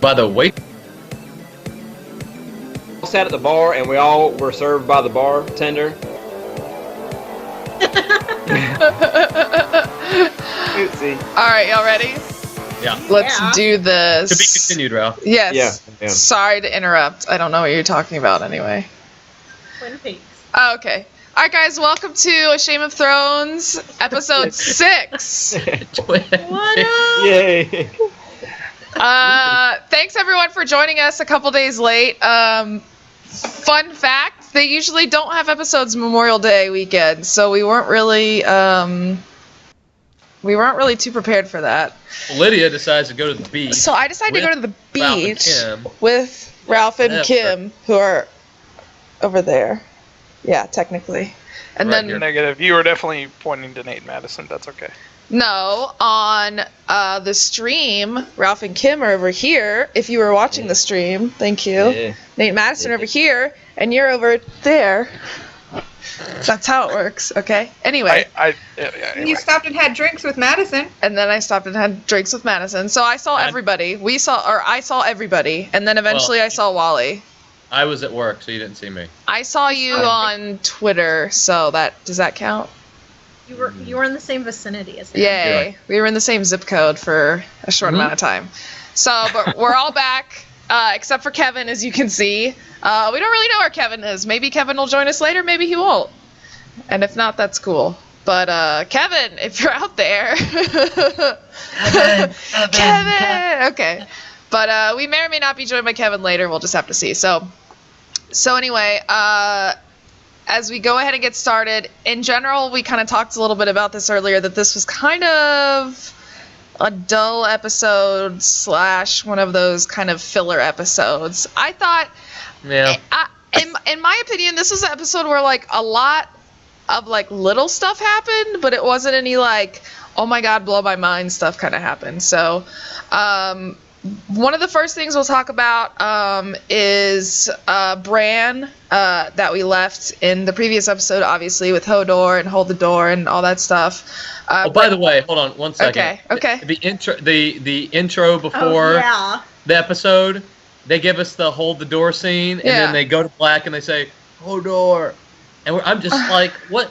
By the way, We sat at the bar and we all were served by the bartender. Oopsie. Alright, y'all ready? yeah. Let's do this. To be continued, Ralph. Yes. Yeah. Sorry to interrupt. I don't know what you're talking about anyway. Twin Peaks. Oh, okay. Alright, guys, welcome to A Shame of Thrones, episode 6. What up? Yay. Thanks, everyone, for joining us a couple days late. Fun fact, they usually don't have episodes Memorial Day weekend, so we weren't really too prepared for that. Lydia decides to go to the beach. So I decided to go to the Ralph and beach Kim. with Ralph and Yeah, Kim, who are over there. Yeah, technically. And Right then here. Negative. You were definitely pointing to Nate Madison. That's okay. no, on the stream, Ralph and Kim are over here. If you were watching the stream, thank you. Yeah. Nate Madison over here, and you're over there. That's how it works, okay? Anyway, You Anyway. stopped and had drinks with Madison. and then I stopped and had drinks with Madison. So I saw everybody. I saw everybody, and then eventually Well, I saw Wally. I was at work, so you didn't see me. I saw you on Twitter, so does that count? You were in the same vicinity as him. Yay. We were in the same zip code for a short amount of time. So, but we're all back, except for Kevin, as you can see. We don't really know where Kevin is. Maybe Kevin will join us later, maybe he won't. And if not, that's cool. But, Kevin, if you're out there. Kevin! Okay. But, we may or may not be joined by Kevin later. We'll just have to see. So anyway, as we go ahead and get started, in general, we kind of talked a little bit about this earlier, that this was kind of a dull episode / one of those kind of filler episodes. I thought, Yeah. in my opinion, this was an episode where, like, a lot of, like, little stuff happened, but it wasn't any, like, oh my god, blow my mind stuff kind of happened. So, one of the first things we'll talk about is Bran that we left in the previous episode, obviously, with Hodor and Hold the Door and all that stuff. By the way, hold on 1 second. Okay. The intro before the episode, they give us the hold the door scene, and then they go to black and they say Hodor, and I'm just like, what?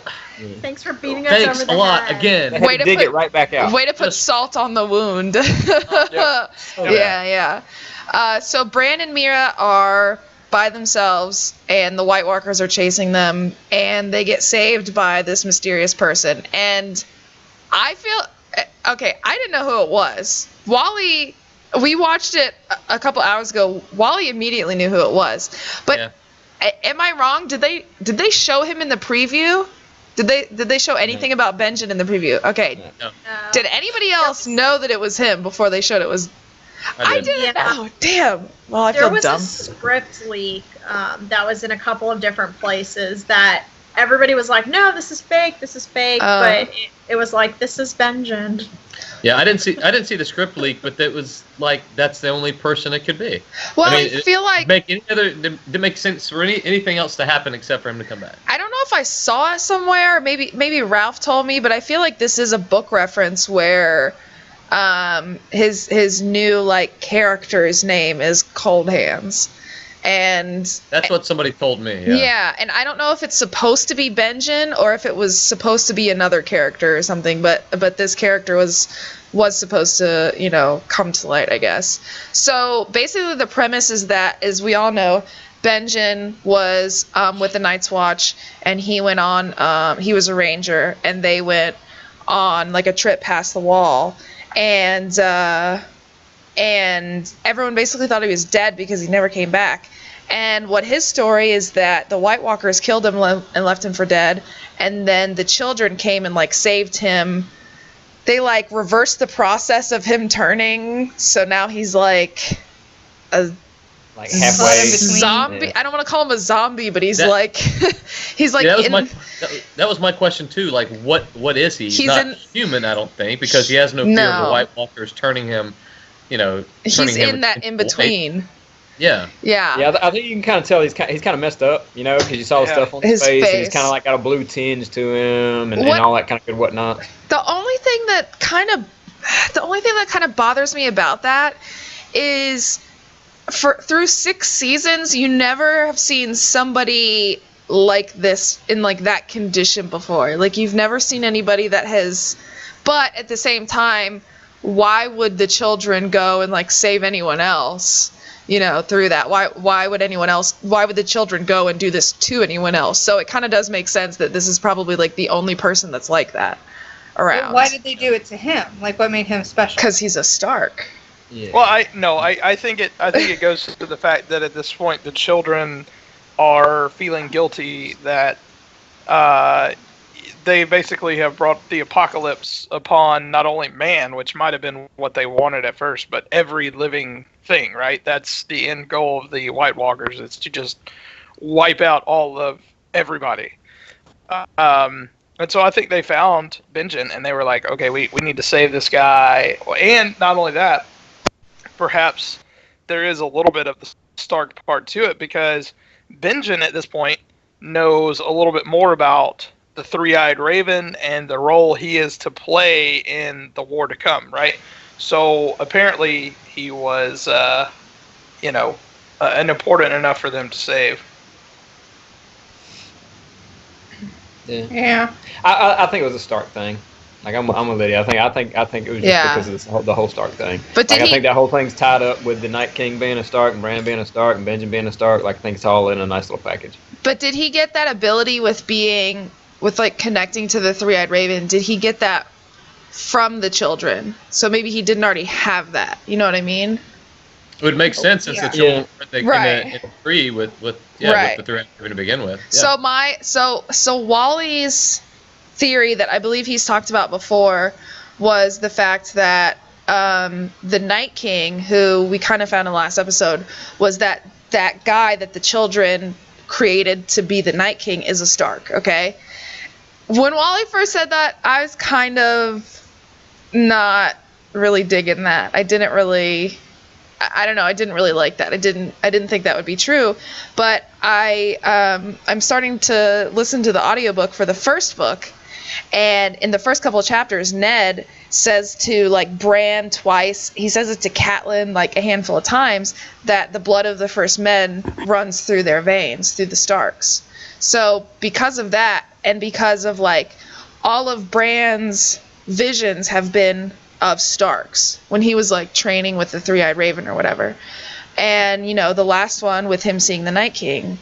Thanks for beating us Thanks over the a lot head. again. They had to dig it right back out. Way to put salt on the wound. Yeah. So Bran and Mira are by themselves, and the White Walkers are chasing them, and they get saved by this mysterious person. And I feel... Okay, I didn't know who it was. Wally... We watched it a couple hours ago. Wally immediately knew who it was. But am I wrong? Did they show him in the preview? Did they show anything about Benjen in the preview? Okay. No. Did anybody else know that it was him before they showed it was? I didn't know. Damn. Well, I feel dumb. There was a script leak that was in a couple of different places that everybody was like, no, this is fake, but it was like, this is Benjen. Yeah, I didn't see the script leak, but it was like that's the only person it could be. Well, I feel like didn't make sense for anything else to happen except for him to come back. I don't know if I saw it somewhere. Maybe Ralph told me, but I feel like this is a book reference where his new like character's name is Cold Hands. And that's what somebody told me. Yeah, and I don't know if it's supposed to be Benjen or if it was supposed to be another character or something, but this character was supposed to, come to light, I guess. So basically the premise is that, as we all know, Benjen was with the Night's Watch, and he went on, he was a ranger, and they went on like a trip past the wall, and everyone basically thought he was dead because he never came back. And what his story is that the White Walkers killed him and left him for dead, and then the children came and like saved him. They like reversed the process of him turning, so now he's like a halfway zombie. I don't want to call him a zombie, but he's like that was my question too. Like, what is he? He's not human, I don't think, because he has no fear of the White Walkers turning him. He's in that in between. Yeah. I think you can kind of tell he's kind of messed up, because you saw the stuff on his face. And he's kind of like got a blue tinge to him, and all that kind of good whatnot. The only thing that kind of bothers me about that is through 6 seasons, you never have seen somebody like this in like that condition before. Like you've never seen anybody that has. But at the same time, why would the children go and like save anyone else? You know, through that. Why would anyone else? Why would the children go and do this to anyone else? So it kind of does make sense that this is probably like the only person that's like that around. Why did they do it to him? Like, what made him special? Because he's a Stark. Yeah. Well, I think it goes to the fact that at this point the children are feeling guilty that they basically have brought the apocalypse upon not only man, which might have been what they wanted at first, but every living thing, right? That's the end goal of the White Walkers, is to just wipe out all of everybody. And so I think they found Benjen, and they were like, okay, we need to save this guy. And not only that, perhaps there is a little bit of the Stark part to it, because Benjen at this point knows a little bit more about the Three-Eyed Raven and the role he is to play in the war to come, right? So apparently he was, important enough for them to save. Yeah. I think it was a Stark thing. Like I'm with Lydia. I think it was just because of the whole Stark thing. But I think that whole thing's tied up with the Night King being a Stark and Bran being a Stark and Benjen being a Stark. Like I think it's all in a nice little package. But did he get that ability with connecting to the Three-Eyed Raven? Did he get that from the children? So maybe he didn't already have that. You know what I mean? It would make sense since the children in free with the Three-Eyed Raven to begin with. Yeah. So Wally's theory that I believe he's talked about before was the fact that the Night King, who we kind of found in the last episode, was that guy that the children created to be the Night King is a Stark, okay? When Wally first said that, I was kind of not really digging that. I didn't really like that. I didn't think that would be true. But I'm starting to listen to the audiobook for the first book, and in the first couple of chapters, Ned says to like Bran twice, he says it to Catelyn like a handful of times, that the blood of the first men runs through their veins, through the Starks. So because of that, and because of like all of Bran's visions have been of Starks when he was like training with the Three-Eyed Raven or whatever. And the last one with him seeing the Night King,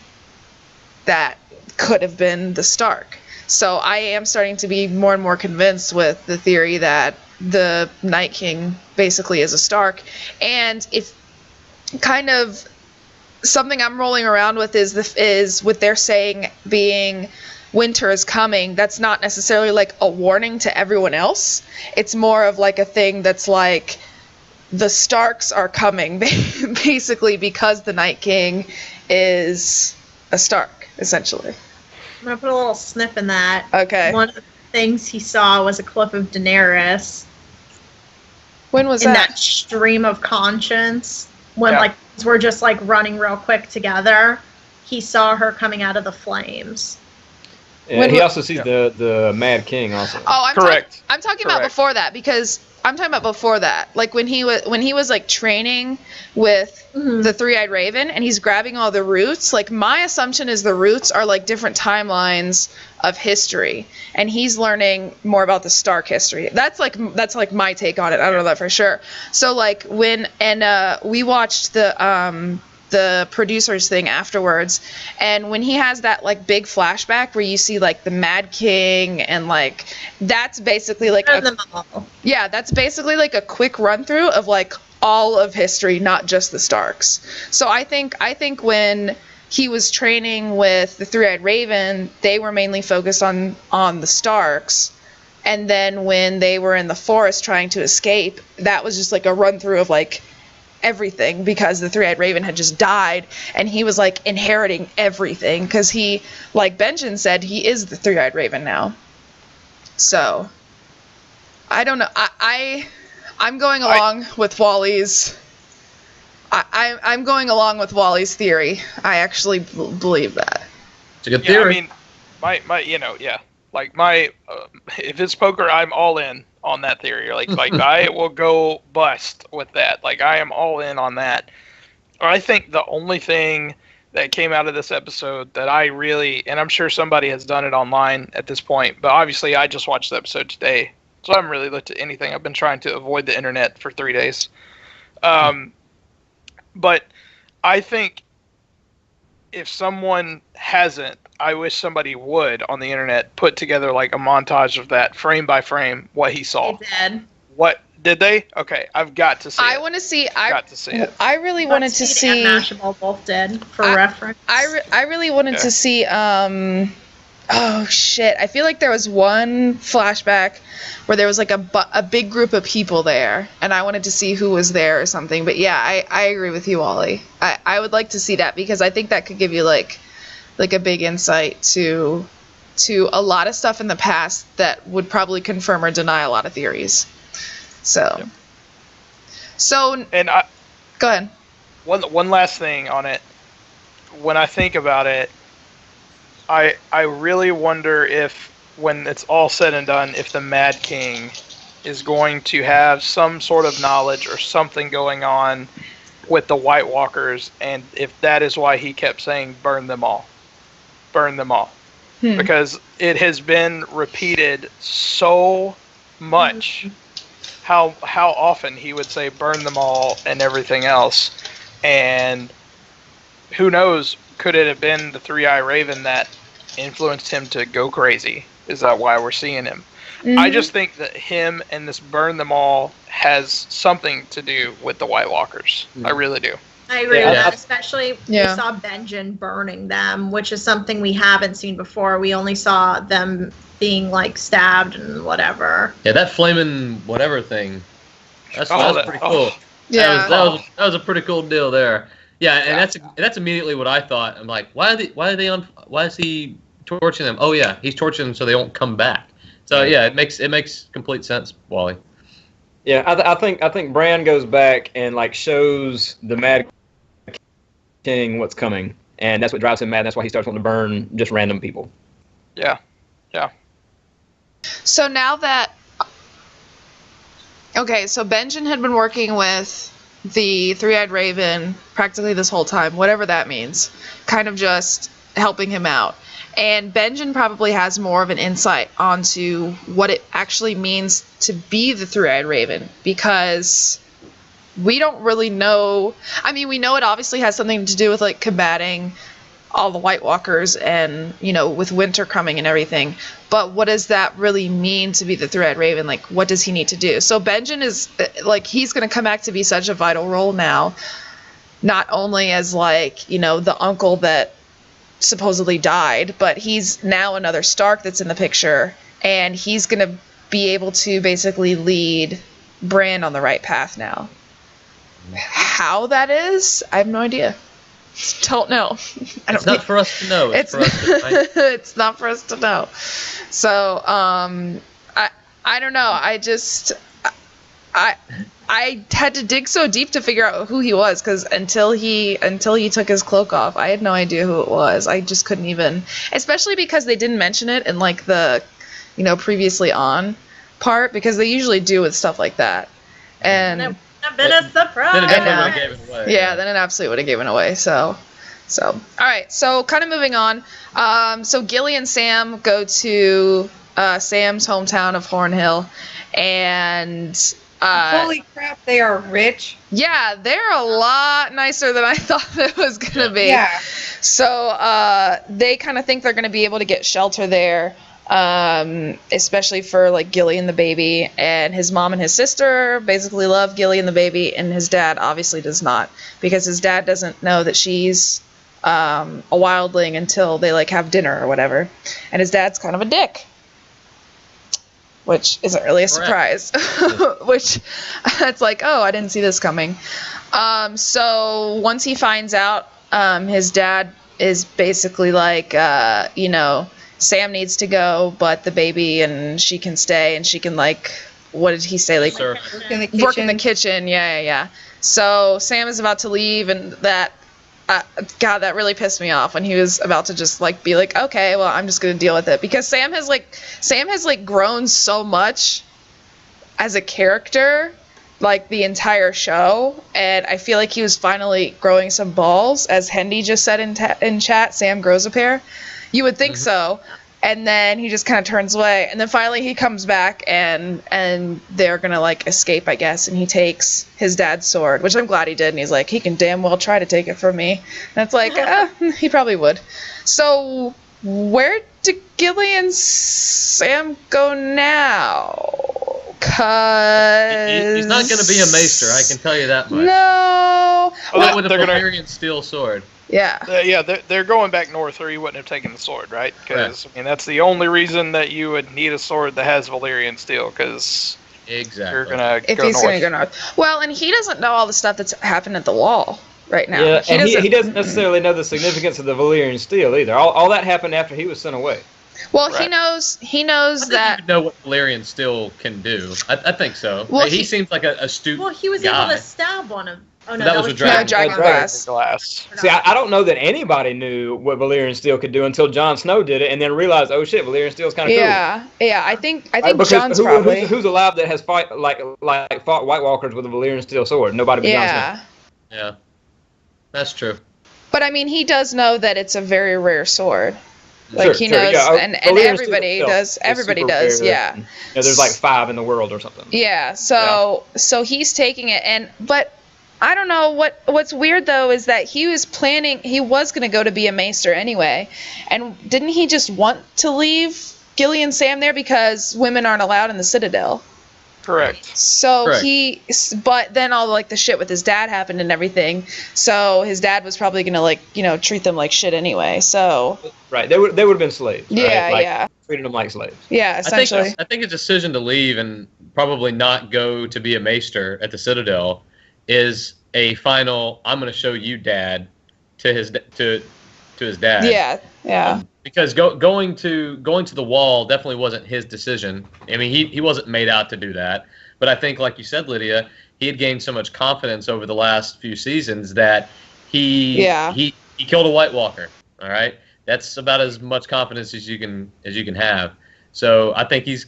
that could have been the Stark. So I am starting to be more and more convinced with the theory that the Night King basically is a Stark. And if kind of something I'm rolling around with is what they're saying being winter is coming, that's not necessarily like a warning to everyone else. It's more of like a thing that's like the Starks are coming basically because the Night King is a Stark, essentially. I'm going to put a little snip in that. Okay. One of the things he saw was a clip of Daenerys. When was that? In that stream of conscience. When like we're just like running real quick together. He saw her coming out of the flames. Yeah, he also sees the Mad King also. Oh, correct. I'm talking about before that, because I'm talking about before that. Like when he was like training with the Three-Eyed Raven and he's grabbing all the roots. Like my assumption is the roots are like different timelines of history, and he's learning more about the Stark history. That's like my take on it. I don't know that for sure. So like we watched the producers thing afterwards, and when he has that like big flashback where you see like the Mad King, and like that's basically like that's basically like a quick run through of like all of history, not just the Starks. So I think when he was training with the Three-Eyed Raven, they were mainly focused on the Starks. And then when they were in the forest trying to escape, that was just like a run through of like everything, because the Three-Eyed Raven had just died and he was like inheriting everything, because he, like Benjen said, he is the Three-Eyed Raven now. So I don't know. I'm going along with Wally's. I'm going along with Wally's theory. I actually believe that. It's a good theory. I mean, if it's poker, I'm all in on that theory. Like I will go bust with that. Like I am all in on that. I think the only thing that came out of this episode that I really, and I'm sure somebody has done it online at this point, but obviously I just watched the episode today, so I haven't really looked at anything. I've been trying to avoid the internet for 3 days. But I think if someone hasn't, I wish somebody would on the internet put together like a montage of that frame by frame, what he saw. They did. What did they? Okay, I've got to see it. I want to see. Got to see it. I really wanted to see. And Mashable both did for reference. I really wanted to see. Oh shit! I feel like there was one flashback where there was like a big group of people there, and I wanted to see who was there or something. But yeah, I agree with you, Wally. I would like to see that because I think that could give you like a big insight to a lot of stuff in the past that would probably confirm or deny a lot of theories. So and go ahead. One last thing on it. When I think about it, I really wonder if, when it's all said and done, if the Mad King is going to have some sort of knowledge or something going on with the White Walkers, and if that is why he kept saying, burn them all. Burn them all. Because it has been repeated so much how often he would say, burn them all and everything else. And who knows, could it have been the Three-Eyed Raven that influenced him to go crazy? Is that why we're seeing him? I just think that him and this burn them all has something to do with the White Walkers. I really do. I agree with that, especially we saw Benjen burning them, which is something we haven't seen before. We only saw them being like stabbed and whatever. Yeah, that flaming whatever thing. That's pretty cool. Yeah, that was a pretty cool deal there. Yeah, and that's immediately what I thought. I'm like, why is he torturing them? Oh yeah, he's torturing them so they won't come back. So yeah, it makes complete sense, Wally. Yeah, I think Bran goes back and like shows the Mad King what's coming, and that's what drives him mad. That's why he starts wanting to burn just random people. Yeah. So now that so Benjen had been working with the Three-Eyed Raven practically this whole time, whatever that means, kind of just helping him out. And Benjen probably has more of an insight onto what it actually means to be the Three-Eyed Raven, because we don't really know. I mean, we know it obviously has something to do with like combating all the White Walkers and, with winter coming and everything. But what does that really mean to be the Three-Eyed Raven? Like, what does he need to do? So Benjen is, like, he's going to come back to be such a vital role now, not only as, like, the uncle that supposedly died, but he's now another Stark that's in the picture, and he's going to be able to basically lead Bran on the right path now. How that is, I have no idea. Don't know. It's not for us to know. It's not for us to know. So, I don't know. I had to dig so deep to figure out who he was, because until he took his cloak off, I had no idea who it was. I just couldn't even, especially because they didn't mention it in like the, previously on part, because they usually do with stuff like that. And been a surprise. Then it definitely would have given it away. Yeah, then it absolutely would have given away. So, all right. So, kind of moving on. So Gilly and Sam go to Sam's hometown of Hornhill, and holy crap, they are rich. Yeah, they're a lot nicer than I thought it was gonna be. Yeah. So they kind of think they're gonna be able to get shelter there. Especially for like Gilly and the baby, and his mom and his sister basically love Gilly and the baby, and his dad obviously does not, because his dad doesn't know that she's a wildling until they like have dinner or whatever, and his dad's kind of a dick, which isn't really a surprise. Which it's like, oh, I didn't see this coming. So once he finds out, his dad is basically like, Sam needs to go, but the baby and she can stay, and she can, like, what did he say? Like, work in the kitchen. Yeah. So Sam is about to leave, and that, God, that really pissed me off when he was about to just, like, be like, okay, well, I'm just going to deal with it. Because Sam has grown so much as a character like the entire show, and I feel like he was finally growing some balls, as Hendy just said in chat. Sam grows a pair. You would think so, and then he just kind of turns away, and then finally he comes back, and they're gonna like escape, I guess, and he takes his dad's sword, which I'm glad he did, and he's like, he can damn well try to take it from me, and it's like, he probably would. So where do Gilly and Sam go now? Cause he's not going to be a maester, I can tell you that much. No. Well, with a Valyrian steel sword. Yeah. They're going back north, or he wouldn't have taken the sword, right? Because I mean, that's the only reason that you would need a sword that has Valyrian steel, because you're gonna if go he's north. Gonna go north. Well, and he doesn't know all the stuff that's happened at the wall right now. Yeah, he doesn't necessarily know the significance of the Valyrian steel either. All that happened after he was sent away. Well, right. He knows that. You know what Valyrian steel can do. I think so. Well, he seems like a astute. Well, he was guy. able to stab one of. Oh no, that was a dragon. Dragon glass. See, I don't know that anybody knew what Valyrian steel could do until Jon Snow did it, and then realized, oh shit, Valyrian steel is kind of cool. Yeah. I think Jon's probably. Who's alive that has fought White Walkers with a Valyrian steel sword? Nobody but Jon Snow. Yeah, that's true. But I mean, he does know that it's a very rare sword. Like sure, he knows, yeah. and everybody does. Everybody does, yeah. There's like 5 in the world or something. Yeah, so he's taking it, but I don't know what's weird though is that he was planning. He was going to go to be a maester anyway, and didn't he just want to leave Gilly and Sam there because women aren't allowed in the Citadel? Correct. So but then all like the shit with his dad happened and everything. So his dad was probably gonna treat them like shit anyway. So right, they would have been slaves. Right? Yeah, treated them like slaves. Yeah, essentially. I think his decision to leave and probably not go to be a maester at the Citadel is a final. I'm going to show you, Dad, to his dad. Yeah. Because going to the wall definitely wasn't his decision. I mean, he wasn't made out to do that. But I think, like you said, Lydia, he had gained so much confidence over the last few seasons that he killed a White Walker. All right, that's about as much confidence as you can have. So I think he's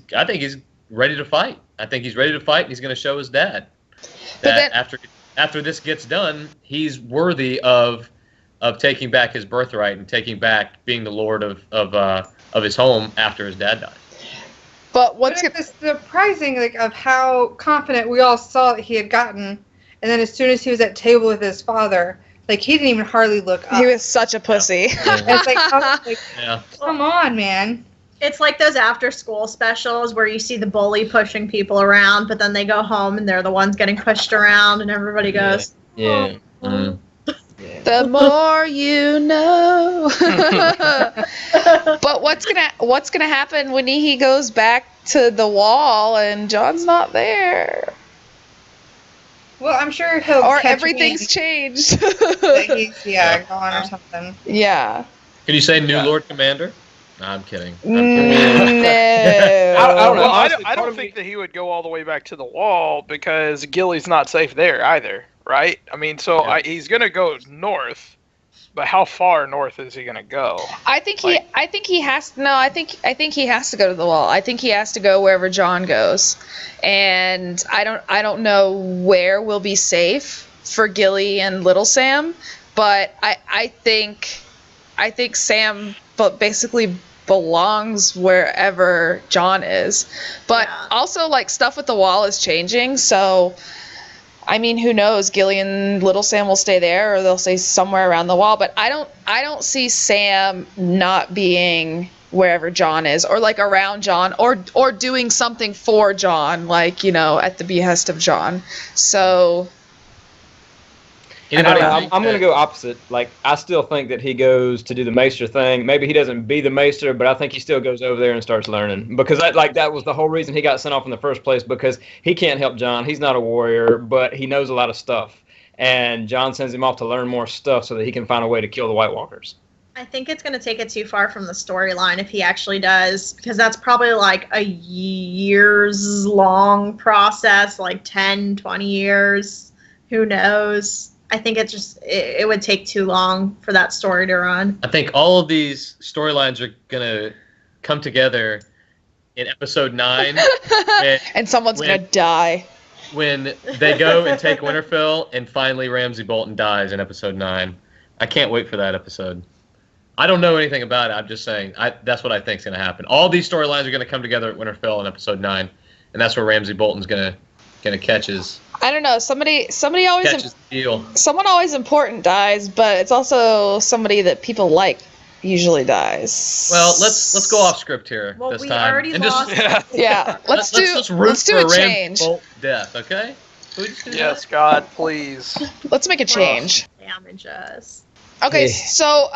ready to fight. I think he's ready to fight, and he's going to show his dad that after this gets done, he's worthy of taking back his birthright and taking back being the lord of his home after his dad died. But it's surprising of how confident we all saw that he had gotten, and then as soon as he was at table with his father, he didn't even hardly look up. He was such a pussy. Yeah. It's come on, man. It's like those after-school specials where you see the bully pushing people around, but then they go home and they're the ones getting pushed around, and everybody goes, "Yeah." Oh. Mm-hmm. The more you know. But what's gonna happen when he goes back to the wall and Jon's not there? Well, I'm sure he'll. Or everything's changed. He's gone or something. Yeah. Can you say new Lord Commander? No, I'm kidding. No. I don't know. I don't think that he would go all the way back to the wall because Gilly's not safe there either, right? I mean, he's gonna go north, but how far north is he gonna go? I think he has to go to the wall. I think he has to go wherever Jon goes, and I don't know where will be safe for Gilly and Little Sam, but I think Sam basically belongs wherever Jon is. But also stuff with the wall is changing, so I mean, who knows? Gilly and Little Sam will stay there, or they'll stay somewhere around the wall. But I don't see Sam not being wherever Jon is, or around Jon, or doing something for Jon, at the behest of Jon. So I'm going to go opposite. I still think that he goes to do the maester thing. Maybe he doesn't be the maester, but I think he still goes over there and starts learning. Because that was the whole reason he got sent off in the first place, because he can't help Jon. He's not a warrior, but he knows a lot of stuff. And Jon sends him off to learn more stuff so that he can find a way to kill the White Walkers. I think it's going to take it too far from the storyline if he actually does, because that's probably a years-long process, 10, 20 years. Who knows? I think it would take too long for that story to run. I think all of these storylines are going to come together in episode 9. And someone's going to die. when they go and take Winterfell, and finally Ramsay Bolton dies in episode 9. I can't wait for that episode. I don't know anything about it. I'm just saying that's what I think is going to happen. All these storylines are going to come together at Winterfell in episode 9, and that's where Ramsay Bolton's going to catch his. I don't know. Somebody always catch his deal. Someone always important dies, but it's also somebody that people like usually dies. Well, let's go off script here this we time. already lost. Yeah, let's do a change. Bolt death, okay? Yes, God, please. Let's make a change. Damage us. Okay, so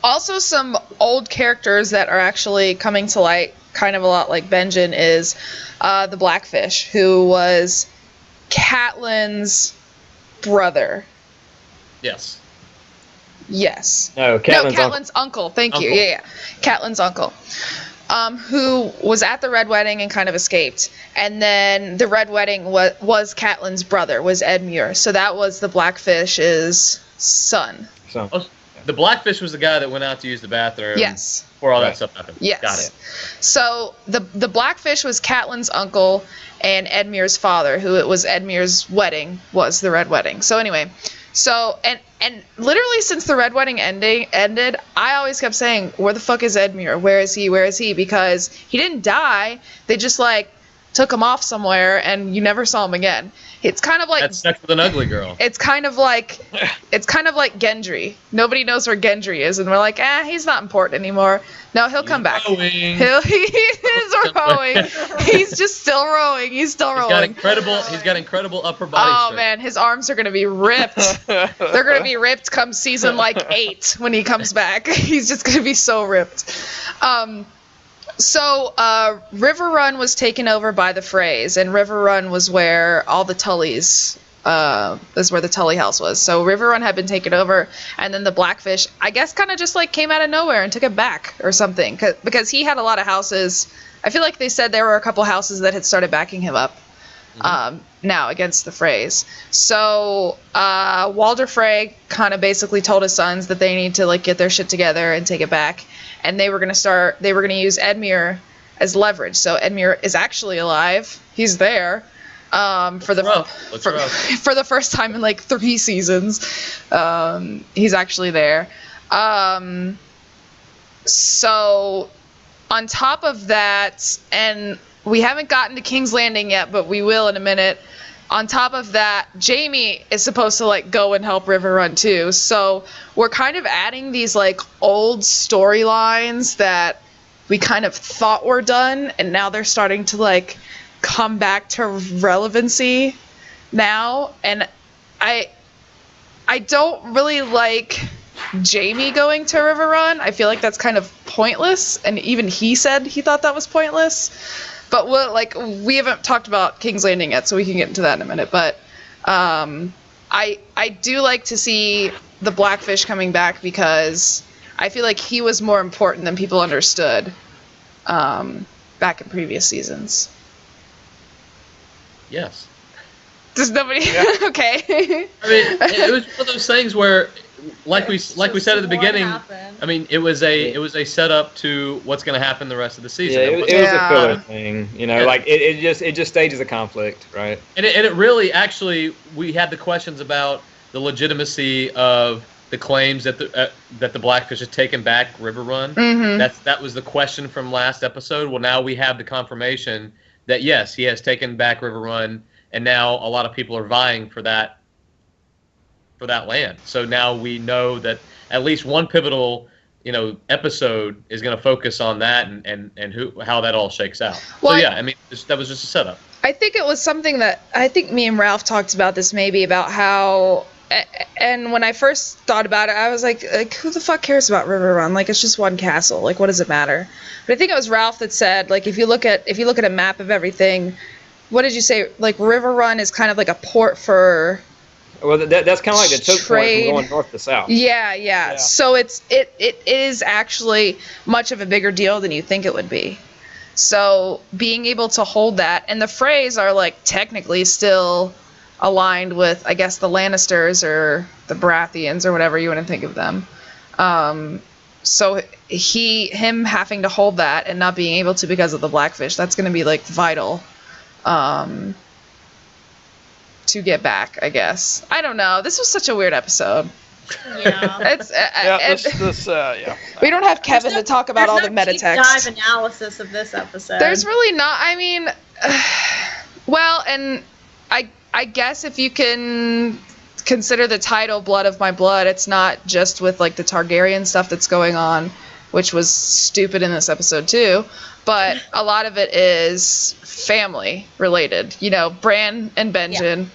also some old characters that are actually coming to light, kind of a lot like Benjen, is the Blackfish, who was Catelyn's brother. Yes. Yes. No, Catelyn's uncle. Thank you. Yeah. Catelyn's uncle. Who was at the Red Wedding and kind of escaped. And then the Red Wedding was Catelyn's brother, was Edmure. So that was the Blackfish's son. The Blackfish was the guy that went out to use the bathroom. Yes. Before all that stuff happened. Yes. Got it. So the Blackfish was Catelyn's uncle and Edmure's father, who it was Edmure's wedding, was the Red Wedding. So anyway, and literally since the Red Wedding ended, I always kept saying, where the fuck is Edmure? Where is he? Where is he? Because he didn't die. They just took him off somewhere and you never saw him again. It's kind of like that's sex with an ugly girl. It's kind of like Gendry. Nobody knows where Gendry is, and we're like, he's not important anymore. No, he'll come back. Rowing. He is rowing. He's just still rowing. He's still rowing. He's got incredible upper body strength. Man, his arms are gonna be ripped. They're gonna be ripped come season 8 when he comes back. He's just gonna be so ripped. So River Run was taken over by the Freys, and River Run was where all the Tullys, is where the Tully house was. So River Run had been taken over, and then the Blackfish, I guess, kind of just came out of nowhere and took it back or something, because he had a lot of houses. I feel like they said there were a couple houses that had started backing him up now against the Freys. So Walder Frey kind of basically told his sons that they need to get their shit together and take it back. And they were going to use Edmure as leverage. So Edmure is actually alive. He's there for the first time in 3 seasons. He's actually there. So on top of that, and we haven't gotten to King's Landing yet, but we will in a minute. On top of that, Jaime is supposed to go and help River Run too. So we're kind of adding these old storylines that we kind of thought were done, and now they're starting to come back to relevancy now. And I don't really like Jaime going to River Run. I feel like that's kind of pointless, and even he said he thought that was pointless. But we haven't talked about King's Landing yet, so we can get into that in a minute. But I do like to see the Blackfish coming back, because I feel like he was more important than people understood back in previous seasons. Yes. Does nobody? Yeah. Okay. I mean, it was one of those things where, like we said at the beginning, I mean, it was a setup to what's going to happen the rest of the season. Yeah, it was a filler thing, it just stages a conflict, right? And it really, actually, we had the questions about the legitimacy of the claims that the Blackfish has taken back River Run. Mm-hmm. That was the question from last episode. Well, now we have the confirmation that yes, he has taken back River Run, and now a lot of people are vying for that land. So now we know that at least one pivotal, episode is going to focus on that and how that all shakes out. Well, so yeah, I mean, that was just a setup. I think it was something that I think me and Ralph talked about this maybe about how, and when I first thought about it, I was like who the fuck cares about River Run? It's just one castle. What does it matter? But I think it was Ralph that said, if you look at a map of everything, what did you say? River Run is kind of like a port for. Well, that's kind of like the choke point from going north to south. Yeah. So it is actually much of a bigger deal than you think it would be. So being able to hold that, and the Freys are technically still aligned with, I guess, the Lannisters or the Baratheons or whatever you want to think of them. So him having to hold that and not being able to because of the Blackfish, that's going to be vital. to get back, I guess. I don't know. This was such a weird episode. Yeah. We don't have Kevin to talk about all the meta text. There's no deep dive analysis of this episode. There's really not. I mean, well, and I guess if you can consider the title Blood of My Blood, it's not just with like the Targaryen stuff that's going on, which was stupid in this episode too, but a lot of it is family related. You know, Bran and Benjen,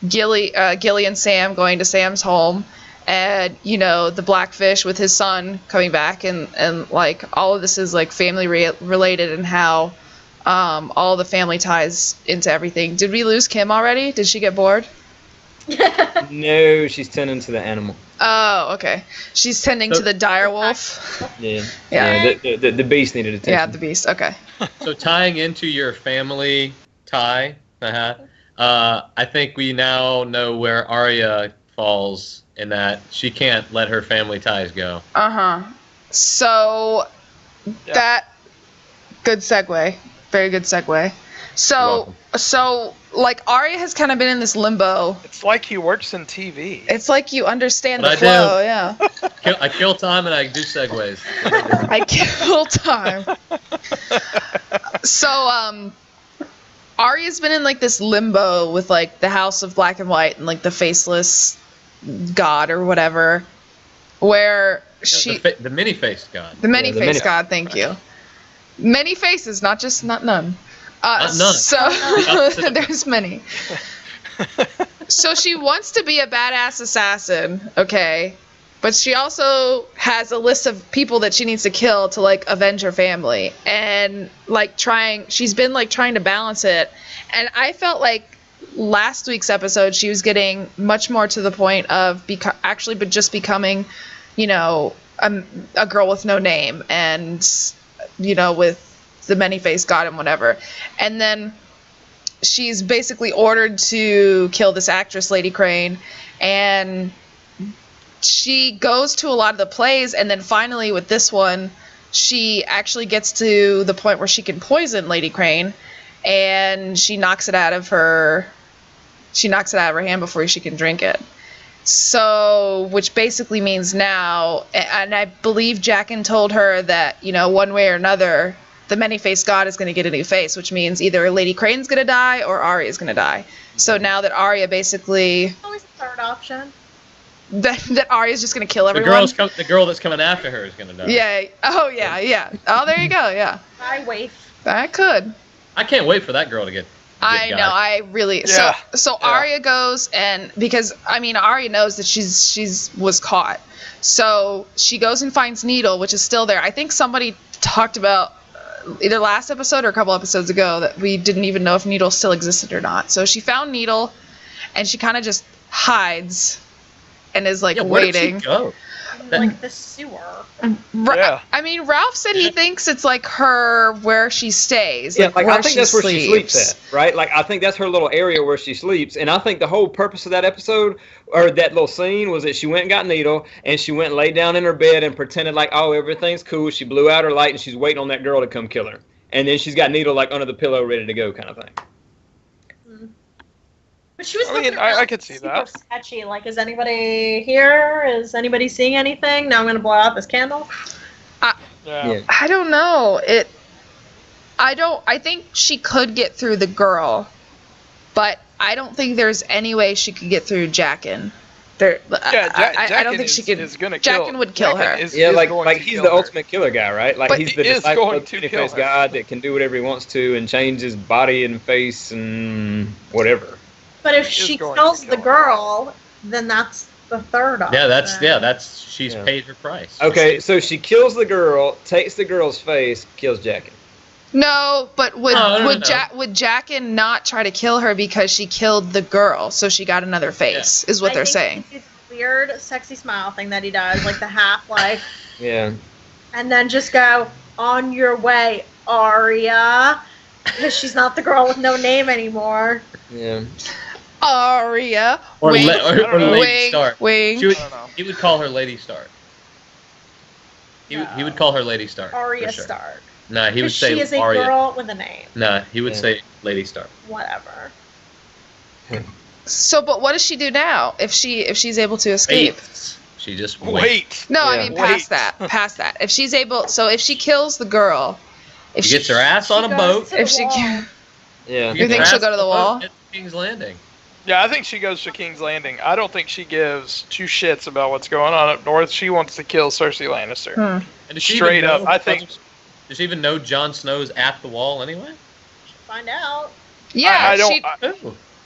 Gilly and Sam going to Sam's home, and you know, the Blackfish with his son coming back, and like all of this is like family related, and how all the family ties into everything. Did we lose Kim already? Did she get bored? No, she's tending to the animal. Oh, okay. She's tending to the dire wolf. Yeah. The beast needed attention. Yeah, the beast. Okay. So tying into your family tie, I think we now know where Aria falls in that she can't let her family ties go. So that good segue. Very good segue. So like Aria has kind of been in this limbo. It's like he works in TV. It's like you understand the flow, yeah. I kill time and I do segues. I kill time. So Aria's been in like this limbo with like the House of Black and White and like the faceless god or whatever, where the many-faced god. The many-faced god, thank you. Many faces, not none. Not none. So there's many. So she wants to be a badass assassin, okay, but she also has a list of people that she needs to kill to like avenge her family, and like she's been like trying to balance it. And I felt like last week's episode she was getting much more to the point of just becoming, you know, a girl with no name, and you know, with the many-faced god and whatever. And then she's basically ordered to kill this actress, Lady Crane, and she goes to a lot of the plays, and then finally with this one, she actually gets to the point where she can poison Lady Crane, and she knocks it out of her hand before she can drink it. So, which basically means now, and I believe Jaqen told her that, you know, one way or another, the many-faced god is going to get a new face, which means either Lady Crane's going to die or Arya's going to die. So now that Aria basically... Always the third option. That Arya's just going to kill everyone. The girl that's coming after her is going to die. Yeah. Oh, yeah. Oh, there you go, yeah. I waif. I could. I can't wait for that girl to get I know, I really... Yeah. So Aria goes, and because, I mean, Aria knows that she's was caught. So she goes and finds Needle, which is still there. I think somebody talked about, either last episode or a couple episodes ago, that we didn't even know if Needle still existed or not. So she found Needle, and she kind of just hides and is like waiting. Where did she go? Like the sewer. I mean, Ralph said he thinks it's like her where she stays. Yeah, like I think that's where she sleeps at, right? Like I think that's her little area where she sleeps. And I think the whole purpose of that episode, or that little scene, was that she went and got Needle, and she went and laid down in her bed and pretended like, oh, everything's cool. She blew out her light, and she's waiting on that girl to come kill her. And then she's got Needle like under the pillow, ready to go, kind of thing. But she was I could see super that. sketchy. Like, is anybody here? Is anybody seeing anything? Now I'm going to blow out this candle. I don't know. I think she could get through the girl, but I don't think there's any way she could get through Jaqen. I don't think she could. Jaqen would kill her. Like he's the ultimate killer guy, right? Like he's the disciple of the many-faced god that can do whatever he wants to and change his body and face and whatever. But if she kills the girl, then that's the third option. She's paid her price. Okay, so she kills the girl, takes the girl's face, kills Jaqen. No, but would Jaqen not try to kill her because she killed the girl, so she got another face? Is what they're saying. It's weird, sexy smile thing that he does, like the half-life. Yeah. And then just go on your way, Aria, because she's not the girl with no name anymore. Yeah. Aria. Or Lady Stark. Wing. He would call her Lady Stark. He would call her Lady Stark. Aria Stark. No, he would say she is a Aria. Girl with a name. No, he would say Lady Stark. Whatever. So, but what does she do now if she's able to escape? She just wait. No, I mean past that. If she's able, so if she kills the girl, if she gets her ass on a boat, if she, you think she'll go to the wall? At King's Landing. Yeah, I think she goes to King's Landing. I don't think she gives two shits about what's going on up north. She wants to kill Cersei Lannister. And does she straight up, I think. Does she even know Jon Snow's at the wall anyway? Find out. Yeah,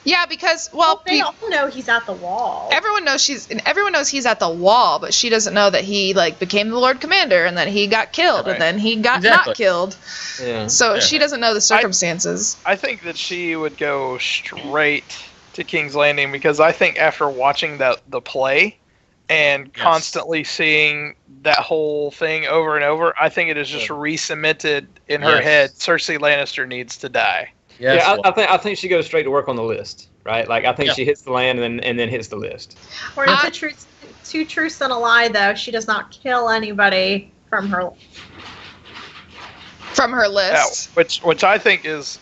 Yeah, because they all know he's at the wall. Everyone knows he's at the wall, but she doesn't know that he became the Lord Commander and then he got killed and then he got not killed. Yeah. So she doesn't know the circumstances. I think that she would go straight to King's Landing because I think after watching the play and constantly seeing that whole thing over and over, I think it is just re-cemented in her head. Cersei Lannister needs to die. Yes, I think she goes straight to work on the list, right? Like I think she hits the land and then hits the list. According to Two Truths and a Lie, though, she does not kill anybody from her list. Yeah, which I think is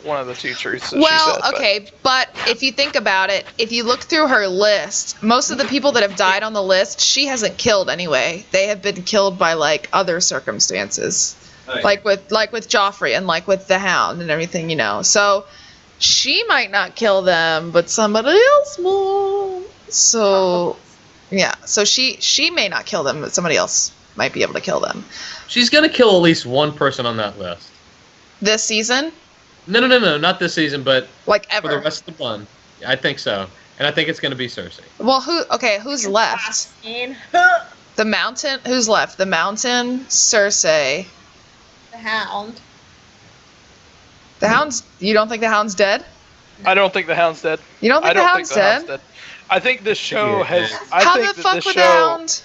one of the two truths that she said. Okay, but if you think about it, if you look through her list, most of the people that have died on the list, she hasn't killed anyway. They have been killed by other circumstances. Like with Joffrey and with the Hound and everything, So she might not kill them, but somebody else will. So so she may not kill them, but somebody else might be able to kill them. She's gonna kill at least one person on that list. This season? No, not this season, but ever. For the rest of the run. I think so. And I think it's gonna be Cersei. Well, who's left? The Mountain. Who's left? The Mountain, Cersei. The Hound. The Hound's. You don't think the Hound's dead? I don't think the Hound's dead. You don't think the Hound's dead? I think this show has. How the fuck with the Hound?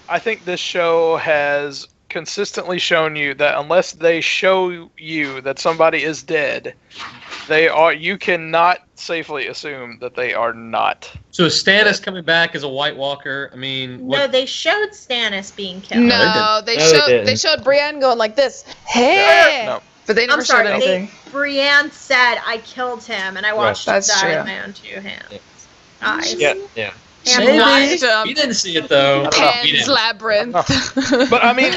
I think this show has consistently shown you that unless they show you that somebody is dead, you cannot safely assume that they are not. So is Stannis coming back as a White Walker? I mean, no, they showed Stannis being killed. No, they showed Brienne going like this. Hey, no. But they never showed anything. Brienne said, "I killed him," and I watched him die with my own two hands. Eyes. Yeah. We didn't see it though. Pan's Labyrinth. But I mean,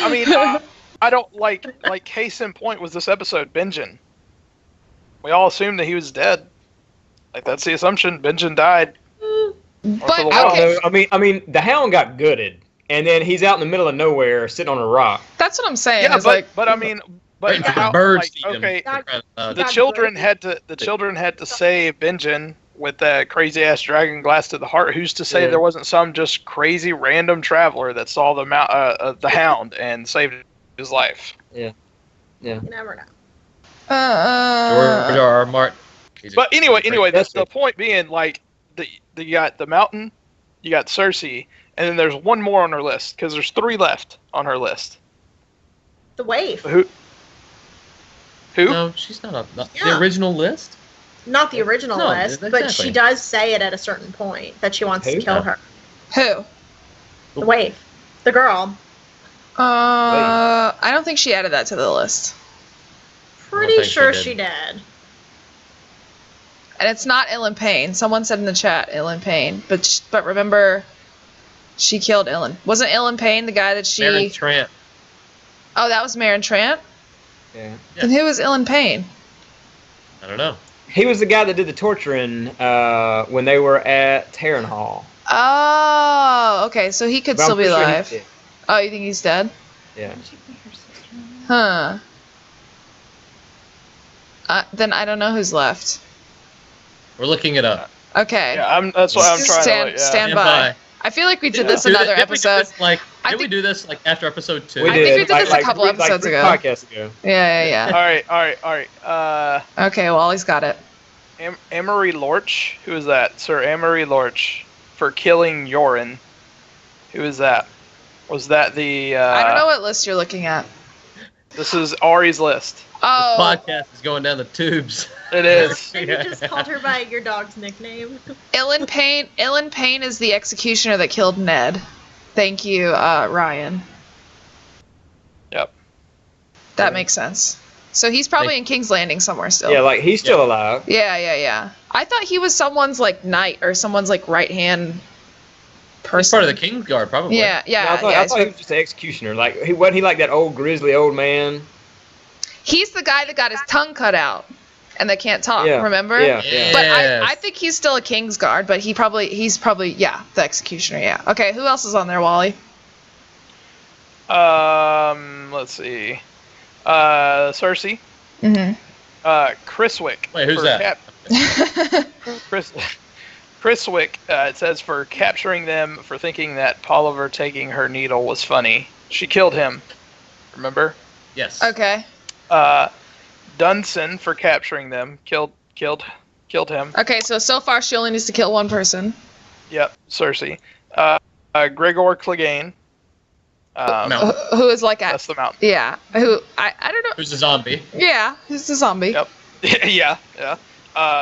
I don't like case in point was this episode Benjen. We all assumed that he was dead. That's the assumption. Benjen died. But I mean, the Hound got gooded, and then he's out in the middle of nowhere, sitting on a rock. That's what I'm saying. Yeah, but I mean, how, birds the children had to save Benjen with that crazy ass dragon glass to the heart. Who's to say there wasn't some just crazy random traveler that saw the Hound and saved his life? Yeah. You never know. George R. Martin. But anyway, that's the point being you got the Mountain, you got Cersei, and then there's one more on her list because there's 3 left on her list. The Waif. Who? No, she's not on the original list. Not the original list, but she does say it at a certain point that she wants to kill her. Who? The Waif. The girl. I don't think she added that to the list. Pretty sure she did. And it's not Ilyn Payne. Someone said in the chat Ilyn Payne, but remember, she killed Ilyn. Wasn't Ilyn Payne the guy that she? Meryn Trant. Oh, that was Meryn Trant. Yeah. And who was Ilyn Payne? I don't know. He was the guy that did the torturing when they were at Harrenhal. Oh, okay. So he could still be alive. Oh, you think he's dead? Yeah. Huh. Then I don't know who's left. We're looking it up. Okay. Yeah, that's what I'm trying to. Stand by. I feel like we did this another episode. Did we do this after episode 2? We I think we did this a couple episodes ago. Podcasts ago. Yeah. All right. Okay, Wally's got it. Amory Lorch, who is that? Sir Amory Lorch, for killing Yoren. Who is that? Was that the? I don't know what list you're looking at. This is Ari's list. Oh. This podcast is going down the tubes. It is. And you just called her by your dog's nickname. Ilyn Payne is the executioner that killed Ned. Thank you, Ryan. Yep. That makes sense. So he's probably in King's Landing somewhere still. Yeah, like he's still alive. Yeah. I thought he was someone's like knight or someone's like right hand person. He's part of the King's Guard, probably. Yeah. I thought he was just an executioner. Like wasn't he like that old grizzly old man? He's the guy that got his tongue cut out and that can't talk. Remember? Yeah. But I think he's still a King's Guard, but he's probably the executioner. Yeah. Okay. Who else is on there, Wally? Let's see. Cersei. Criswick. Wait, who's that? Criswick, it says for capturing them for thinking that Polliver taking her needle was funny. She killed him. Remember? Yes. Okay. Dunson for capturing them. Killed him. Okay, so far she only needs to kill one person. Yep, Cersei. Gregor Clegane. Who is like that's the mountain. Yeah. Who I don't know. Who's a zombie? Yeah, who's the zombie? Yep. yeah.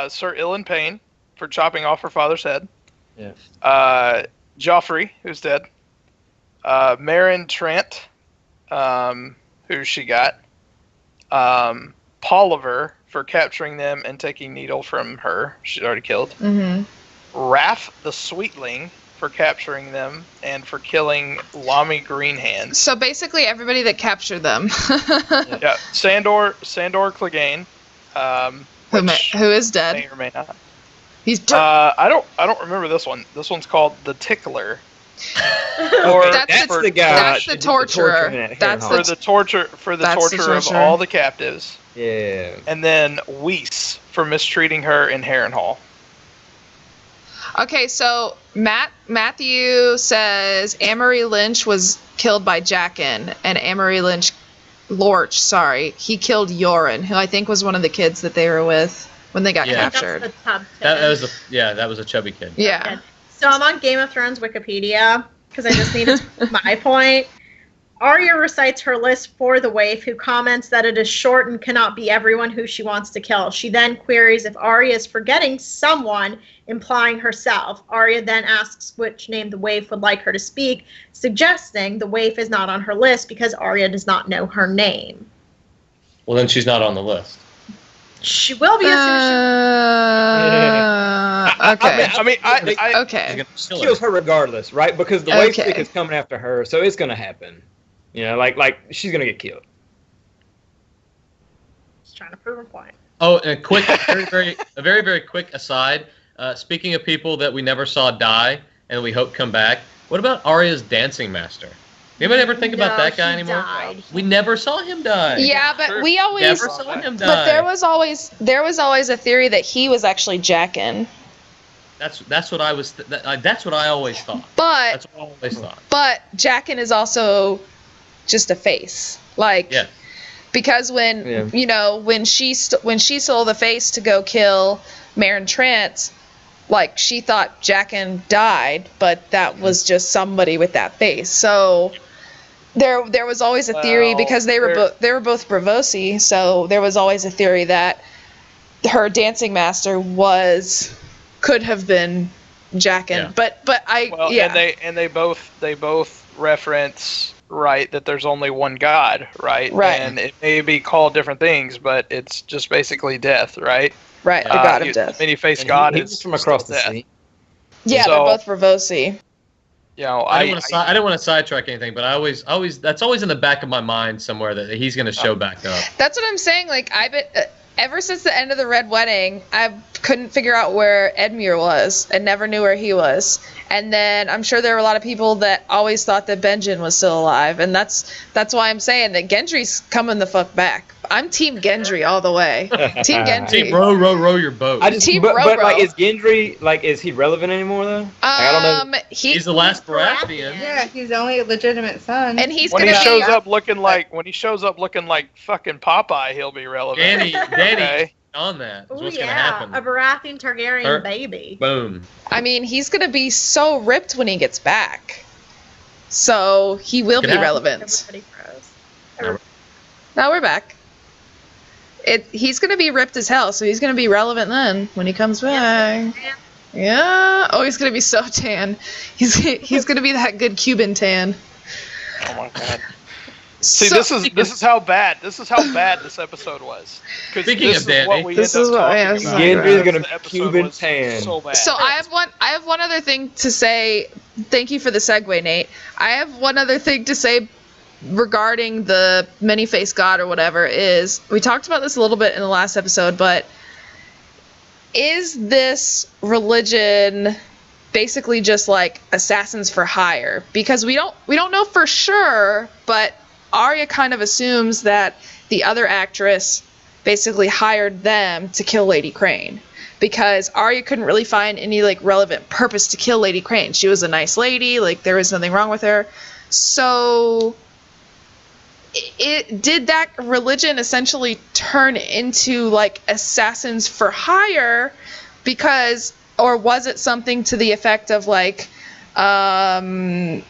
Sir Ilyn Payne for chopping off her father's head. Yeah. Joffrey, who's dead. Meryn Trant, who she got. Polliver for capturing them and taking needle from her. She's already killed. Raff the Sweetling for capturing them and for killing Lamy Greenhands. So basically everybody that captured them. Yeah. Sandor Clegane. Who is dead. May or may not. He's dead. I don't remember this one. This one's called the Tickler. That's the guy. That's the torturer. That's for the torture of all the captives. Yeah. And then Weiss for mistreating her in Harrenhal. Okay, so Matthew says Amory Lynch was killed by Jaqen, and Amory Lorch, he killed Yoren, who I think was one of the kids that they were with when they got captured. That's the top 10. That was a chubby kid. Yeah. So I'm on Game of Thrones Wikipedia because I just needed my point. Aria recites her list for the waif, who comments that it is short and cannot be everyone who she wants to kill. She then queries if Aria is forgetting someone, implying herself. Aria then asks which name the waif would like her to speak, suggesting the waif is not on her list because Aria does not know her name. Well, then she's not on the list. She will be as soon as okay. Okay. Kills her regardless, right? Because the waif stick is coming after her, so it's gonna happen. You know, like she's gonna get killed. Just trying to prove a point. Oh, and a very, very quick aside. Speaking of people that we never saw die and we hope come back, what about Arya's dancing master? Anybody ever think about that guy anymore? Died. We never saw him die. Yeah, but we always never saw him die. But there was always a theory that he was actually Jaqen. That's what I was. That's what I always thought. But that's what I always thought. But Jaqen is also just a face, because when when she stole the face to go kill Meryn Trant, she thought Jaqen died, but that was just somebody with that face. So there was always a theory because they were both Bravosi, so there was always a theory that her dancing master could have been Jaqen. Yeah. And they both reference that there's only one God, right? And it may be called different things, but it's just basically death, right? Right, the god of death. Many-faced God is from across the sea. Yeah, they're both Bravosi. I didn't want to sidetrack anything, but that's always in the back of my mind somewhere that he's going to show back up. That's what I'm saying. Ever since the end of the Red Wedding, I couldn't figure out where Edmure was and never knew where he was. And then I'm sure there were a lot of people that always thought that Benjen was still alive, and that's why I'm saying that Gendry's coming the fuck back. I'm Team Gendry all the way. Team Gendry. Team row your boat. But is Gendry is he relevant anymore though? I don't know. He's the last Baratheon. Yeah, he's the only legitimate son. And when he shows up looking like fucking Popeye, he'll be relevant. Danny on that. Is what's gonna happen. A Baratheon Targaryen baby. Boom. I mean, he's gonna be so ripped when he gets back. So he will be relevant. Everybody froze. Now we're back. He's gonna be ripped as hell, so he's gonna be relevant then when he comes back. Yeah. Oh, he's gonna be so tan. He's gonna be that good Cuban tan. Oh my god. See, this is how bad this episode was. Speaking of Danny, this is what Gendry's gonna Cuban tan. So bad. So I have one other thing to say. Thank you for the segue, Nate. I have one other thing to say regarding the many-faced god or whatever. Is we talked about this a little bit in the last episode, but is this religion basically just like assassins for hire? Because we don't know for sure, but Aria kind of assumes that the other actress basically hired them to kill Lady Crane, because Aria couldn't really find any like relevant purpose to kill Lady Crane. She was a nice lady, like there was nothing wrong with her. So did that religion essentially turn into like assassins for hire, because, or was it something to the effect of like the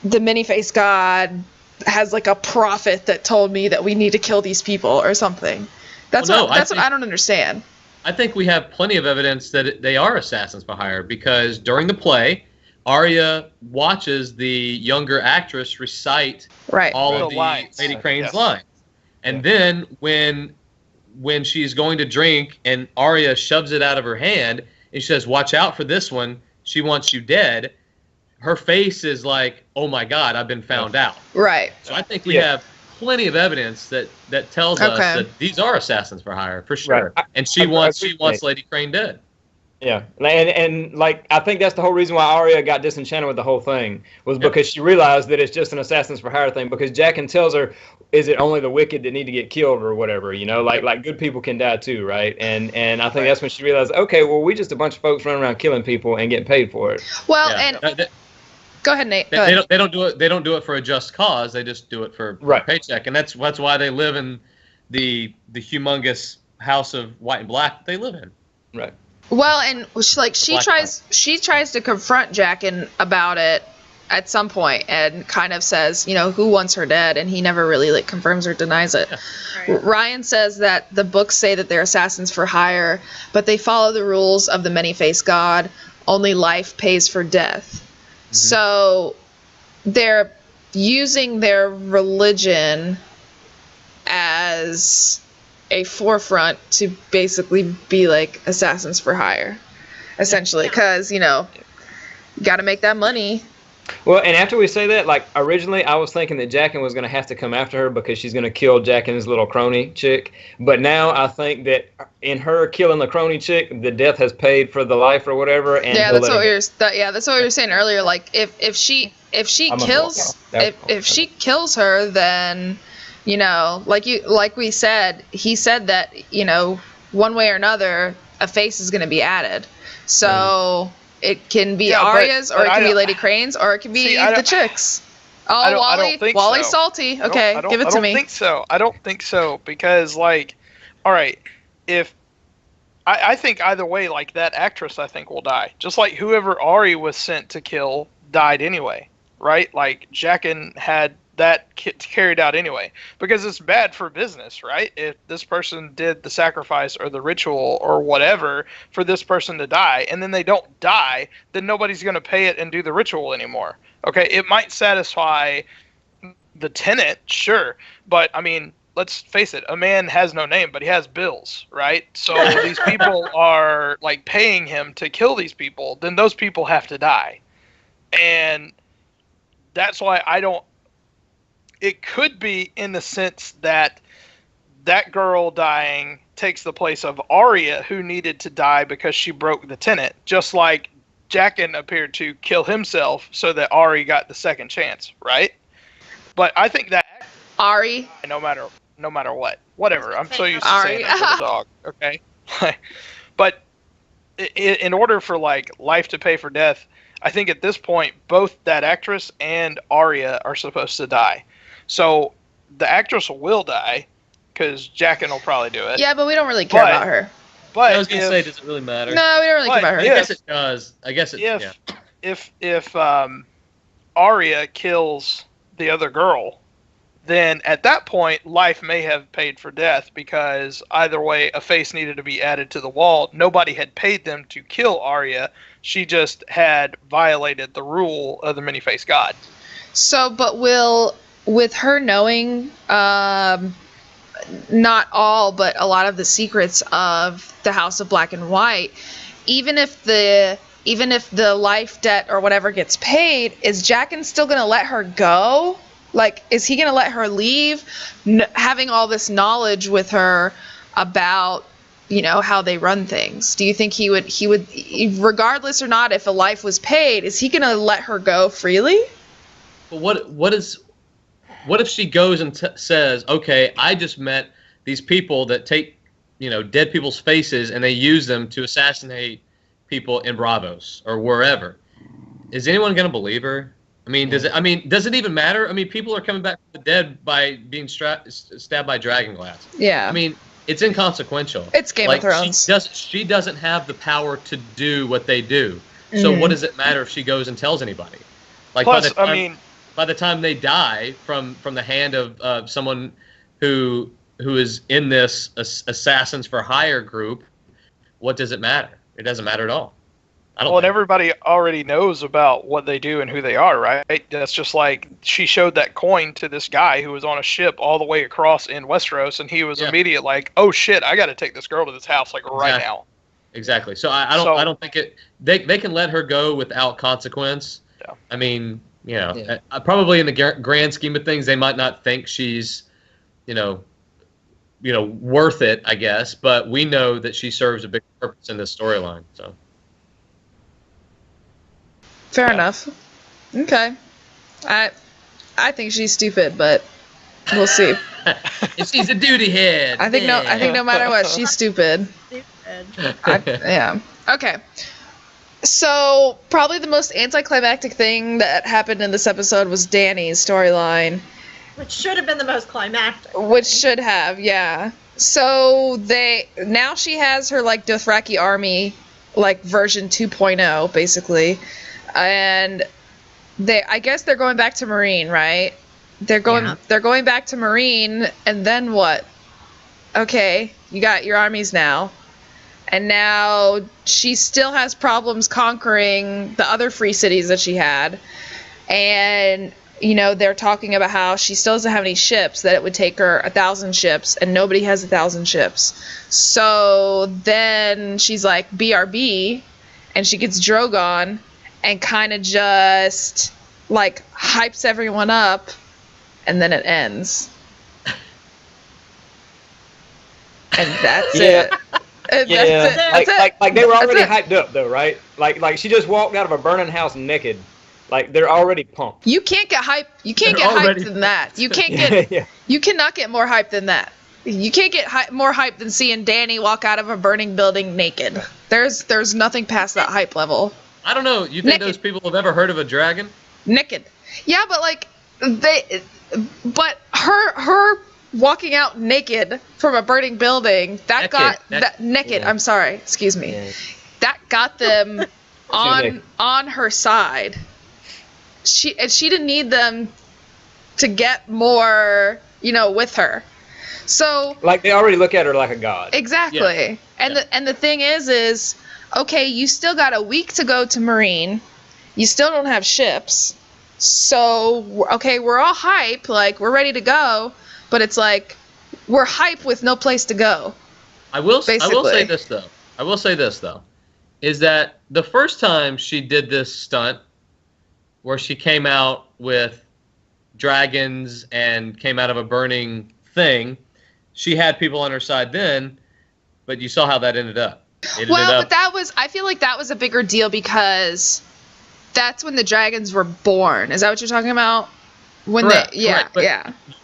many-faced god has like a prophet that told me that we need to kill these people or something? That's what I don't understand. I think we have plenty of evidence that they are assassins for hire, because during the play, Aria watches the younger actress recite all of the Lady Crane's lines. And then when she's going to drink and Aria shoves it out of her hand and she says, "Watch out for this one, she wants you dead," her face is like, "Oh my God, I've been found out." Right. So I think we have plenty of evidence that tells us that these are assassins for hire for sure. Right. And she wants Lady Crane dead. Yeah, and like I think that's the whole reason why Aria got disenchanted with the whole thing, was because she realized that it's just an assassins for hire thing. Because Jaqen tells her, "Is it only the wicked that need to get killed or whatever? You know, like good people can die too, right?" And I think that's when she realized, okay, well, we just a bunch of folks running around killing people and getting paid for it. Well, go ahead, Nate. They don't do it. They don't do it for a just cause. They just do it for a paycheck, and that's why they live in the humongous house of white and black they live in. Right. Well, and she tries to confront Jaqen about it at some point, and kind of says, you know, who wants her dead, and he never really like confirms or denies it. Yeah. Right. Ryan says that the books say that they're assassins for hire, but they follow the rules of the many-faced god. Only life pays for death. Mm-hmm. So they're using their religion as a forefront to basically be like assassins for hire, essentially, because you know, you got to make that money. Well, and after we say that, like originally I was thinking that Jaqen was going to have to come after her because she's going to kill Jaqen's little crony chick, but now I think that in her killing the crony chick, the death has paid for the life or whatever. And that's what we were saying earlier. Like if she kills her, then, you know, like we said, he said that, you know, one way or another, a face is going to be added. So it can be Aria's, or it can be Lady Crane's, or it can be the chicks. Oh, Wally's salty. Okay, give it to me. I don't think so, because, like, all right, if I think either way, like, that actress, I think, will die. Just like whoever Aria was sent to kill died anyway, right? Like, Jaqen had that carried out anyway, because it's bad for business, right? If this person did the sacrifice or the ritual or whatever for this person to die, and then they don't die, then nobody's going to pay it and do the ritual anymore. Okay, it might satisfy the tenant, sure, but I mean, let's face it, a man has no name, but he has bills, right? So these people are like paying him to kill these people, then those people have to die. And that's why it could be in the sense that that girl dying takes the place of Aria, who needed to die because she broke the tenant, just like Jaqen appeared to kill himself so that Aria got the second chance, right? But I think that Aria, no matter what, whatever. I'm so used to saying it for the dog, okay? But in order for like life to pay for death, I think at this point both that actress and Aria are supposed to die. So the actress will die because Jaqen will probably do it. Yeah, but we don't really care about her. But I was going to say, does it really matter? No, we don't really care about her. I guess it does. If Aria kills the other girl, then at that point life may have paid for death, because either way a face needed to be added to the wall. Nobody had paid them to kill Aria. She just had violated the rule of the many-faced god. So, but will with her knowing not all, but a lot of the secrets of the House of Black and White, even if the life debt or whatever gets paid, is Jaqen still going to let her go? Like, is he going to let her leave, having all this knowledge with her about, you know, how they run things? Do you think he would, regardless or not, if a life was paid, is he going to let her go freely? But what if she goes and says, okay, I just met these people that take, you know, dead people's faces and they use them to assassinate people in Bravos or wherever? Is anyone going to believe her? I mean, does it even matter? I mean, people are coming back from the dead by being stabbed by dragonglass. Yeah. I mean, it's inconsequential. It's Game of Thrones. She doesn't have the power to do what they do. So what does it matter if she goes and tells anybody? Like, plus, by the time they die from the hand of someone who is in this Assassins for Hire group, what does it matter? It doesn't matter at all. And everybody already knows about what they do and who they are, right? That's just like she showed that coin to this guy who was on a ship all the way across in Westeros, and he was immediate like, "Oh shit, I got to take this girl to this house like right now." Exactly. So I don't think they can let her go without consequence. Yeah. I mean, you know, probably in the grand scheme of things, they might not think she's, you know, worth it, I guess. But we know that she serves a big purpose in this storyline. So. Fair enough. Okay. I think she's stupid, but we'll see. She's a duty head. I think no matter what, she's stupid. Yeah. Okay. So probably the most anticlimactic thing that happened in this episode was Dany's storyline. Which should have been the most climactic. Which should have, yeah. So now she has her like Dothraki army, like version 2.0, basically. And I guess they're going back to Marine, right? They're going back to Marine, and then what? Okay, you got your armies now. And now she still has problems conquering the other free cities that she had. And, you know, they're talking about how she still doesn't have any ships, that it would take her 1,000 ships, and nobody has 1,000 ships. So then she's like, BRB, and she gets Drogon, and kind of just, like, hypes everyone up, and then it ends. And that's it. And that's it. Like they were already hyped up, though, right? Like she just walked out of a burning house naked. Like, they're already pumped. You can't get hype. You can't get hyped than that. You can't get. You cannot get more hype than that. You can't get more hype than seeing Dany walk out of a burning building naked. There's nothing past that hype level. I don't know. You think those people have ever heard of a dragon? Naked. Yeah, but like but her walking out naked from a burning building, naked. I'm sorry. Excuse me. Yeah. That got them on her side. She didn't need them to get more, with her. So like they already look at her like a god. Exactly. Yeah. And the thing is okay, you still got a week to go to Marine. You still don't have ships. So, okay, we're all hype, like, we're ready to go, but it's like, we're hype with no place to go. I will say this, though, is that the first time she did this stunt, where she came out with dragons and came out of a burning thing, she had people on her side then, but you saw how that ended up. But I feel like that was a bigger deal because that's when the dragons were born. Is that what you're talking about? Correct.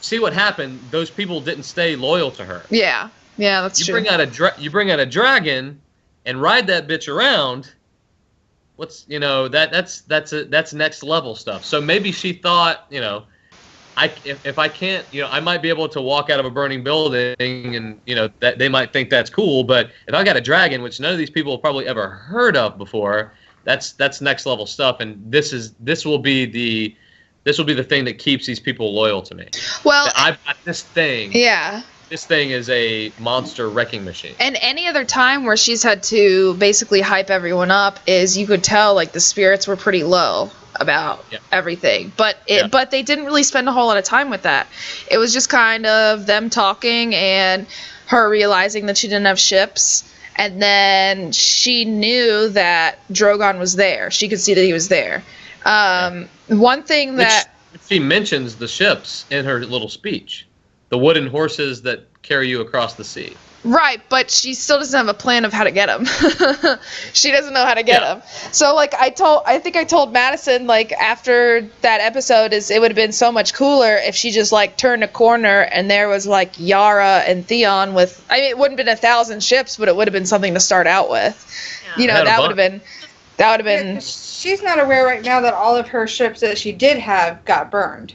See what happened? Those people didn't stay loyal to her. Yeah, that's true. You bring out a dragon and ride that bitch around. That's next level stuff. So maybe she thought, if I can't, I might be able to walk out of a burning building and, that they might think that's cool. But if I got a dragon, which none of these people have probably ever heard of before, that's next level stuff. And this will be the thing that keeps these people loyal to me. Well, I've got this thing. Yeah. This thing is a monster wrecking machine. And any other time where she's had to basically hype everyone up is you could tell like the spirits were pretty low. about everything. But they didn't really spend a whole lot of time with that. It was just kind of them talking and her realizing that she didn't have ships. And then she knew that Drogon was there. She could see that he was there. One thing that... She mentions the ships in her little speech. The wooden horses that carry you across the sea. Right, but she still doesn't have a plan of how to get them. She doesn't know how to get them. So, like, I think I told Madison, like, after that episode, it would have been so much cooler if she just, like, turned a corner and there was, like, Yara and Theon with, I mean, it wouldn't have been 1,000 ships, but it would have been something to start out with. Yeah. You know, that would have been... She's not aware right now that all of her ships that she did have got burned.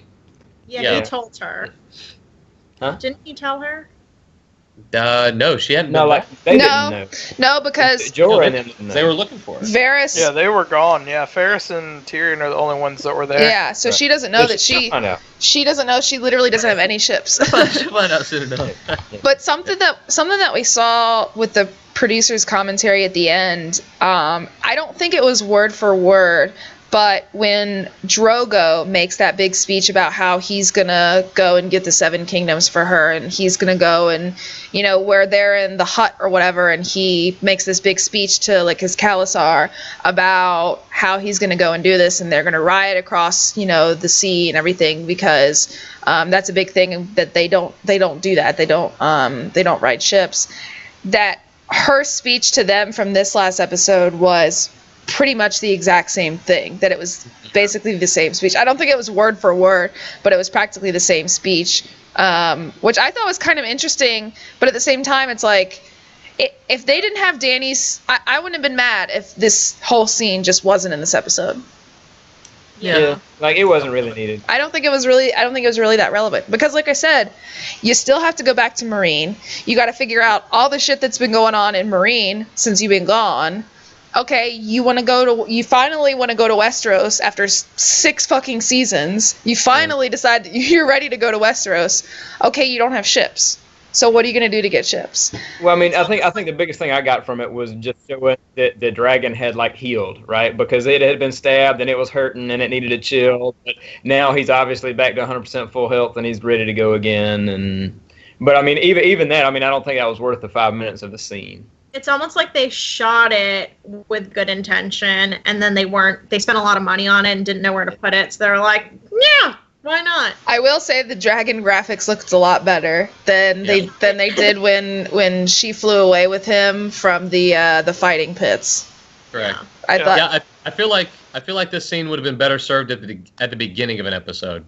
Yeah, he told her. Huh? Didn't he tell her? No, she hadn't. No, like they didn't know. No, because Jorah and them didn't know. They were looking for her. Varys. Yeah, they were gone. Yeah, Ferris and Tyrion are the only ones that were there. Yeah, so she doesn't know that she doesn't know she literally doesn't have any ships. She'll find out soon enough. But something that we saw with the producer's commentary at the end, I don't think it was word for word, but when Drogo makes that big speech about how he's gonna go and get the 7 kingdoms for her, and he's gonna go and, you know, where they're in the hut or whatever, and he makes this big speech to, like, his Khalasar about how he's gonna go and do this, and they're gonna ride across, you know, the sea and everything, because that's a big thing that they don't do that. They don't ride ships. That her speech to them from this last episode was pretty much the exact same thing, that it was basically the same speech. I don't think it was word for word, but it was practically the same speech, which I thought was kind of interesting, but at the same time, it's like, if they didn't have Dany's, I wouldn't have been mad if this whole scene just wasn't in this episode. Yeah, like it wasn't really needed. I don't think it was really that relevant, because like I said, you still have to go back to Marine. You got to figure out all the shit that's been going on in Marine since you've been gone. Okay, you finally want to go to Westeros after 6 fucking seasons. You finally decide that you're ready to go to Westeros. Okay, you don't have ships. So what are you going to do to get ships? Well, I mean, I think the biggest thing I got from it was just showing that the dragon had, like, healed, right? Because it had been stabbed and it was hurting and it needed to chill. But now he's obviously back to 100% full health and he's ready to go again. But I mean, even that, I mean, I don't think that was worth the 5 minutes of the scene. It's almost like they shot it with good intention, and then they spent a lot of money on it and didn't know where to put it, so they were like, yeah, why not? I will say the dragon graphics looked a lot better than they did when she flew away with him from the fighting pits. Correct. I feel like this scene would have been better served at the beginning of an episode.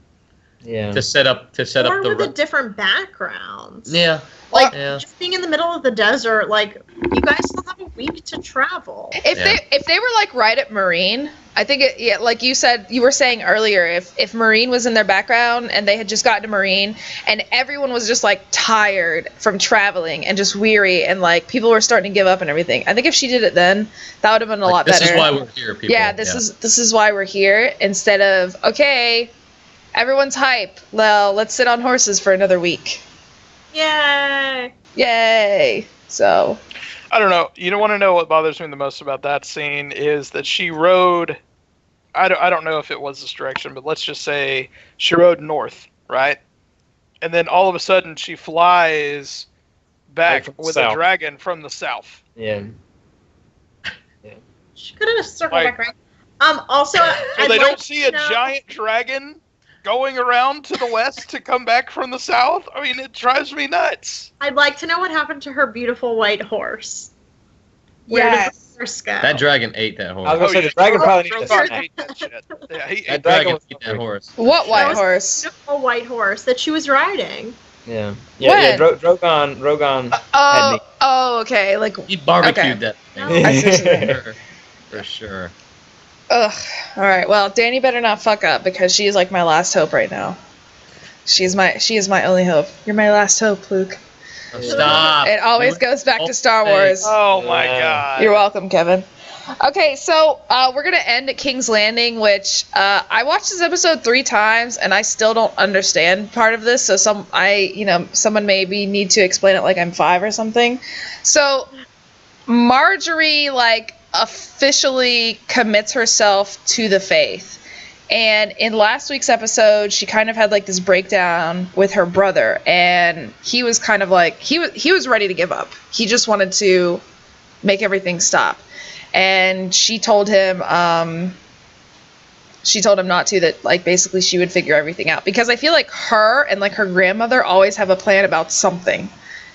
Yeah. To set up or with the different backgrounds. Yeah. Like, just being in the middle of the desert, like, you guys still have a week to travel. If they were, like, right at Marine, I think, like you said, you were saying earlier, if Marine was in their background and they had just gotten to Marine and everyone was just, like, tired from traveling and just weary and, like, people were starting to give up and everything, I think if she did it then, that would have been a lot better. This is why we're here, people. Yeah, this is why we're here, instead of, okay, everyone's hype, well, let's sit on horses for another week. Yay! So, I don't know. You don't want to know what bothers me the most about that scene is that she rode. I don't know if it was this direction, but let's just say she rode north, right? And then all of a sudden she flies back with a dragon from the south. Yeah. She could have circled back, right? Also, so they don't see a giant dragon going around to the west to come back from the south? I mean, it drives me nuts. I'd like to know what happened to her beautiful white horse. Where did the horse go? That dragon ate that horse. I was going to say, the dragon probably needs to ate that shit. Yeah, that dragon ate that horse. What white horse? A beautiful white horse that she was riding. Yeah. Drogon had me. Oh, okay. Like, he barbecued that thing. For sure. Ugh. All right. Well, Dany better not fuck up, because she is like my last hope right now. She is my only hope. You're my last hope, Luke. Oh, stop. It always goes back to Star Wars. Oh my God. You're welcome, Kevin. Okay, so we're gonna end at King's Landing, which I watched this episode 3 times and I still don't understand part of this. So someone maybe need to explain it like I'm 5 or something. So Marjorie, like, officially commits herself to the faith, And in last week's episode, she kind of had like this breakdown with her brother, and he was kind of like he was ready to give up. He just wanted to make everything stop. And she told him not to, that like basically she would figure everything out, because I feel like her and like her grandmother always have a plan about something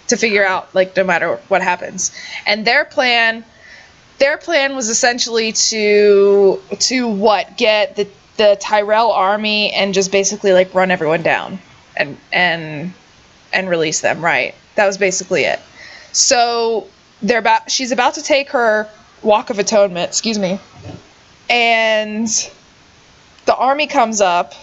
to figure out, like no matter what happens. And their plan was essentially to get the Tyrell army and just basically like run everyone down and release them, right? That was basically it. So she's about to take her Walk of Atonement, and the army comes up,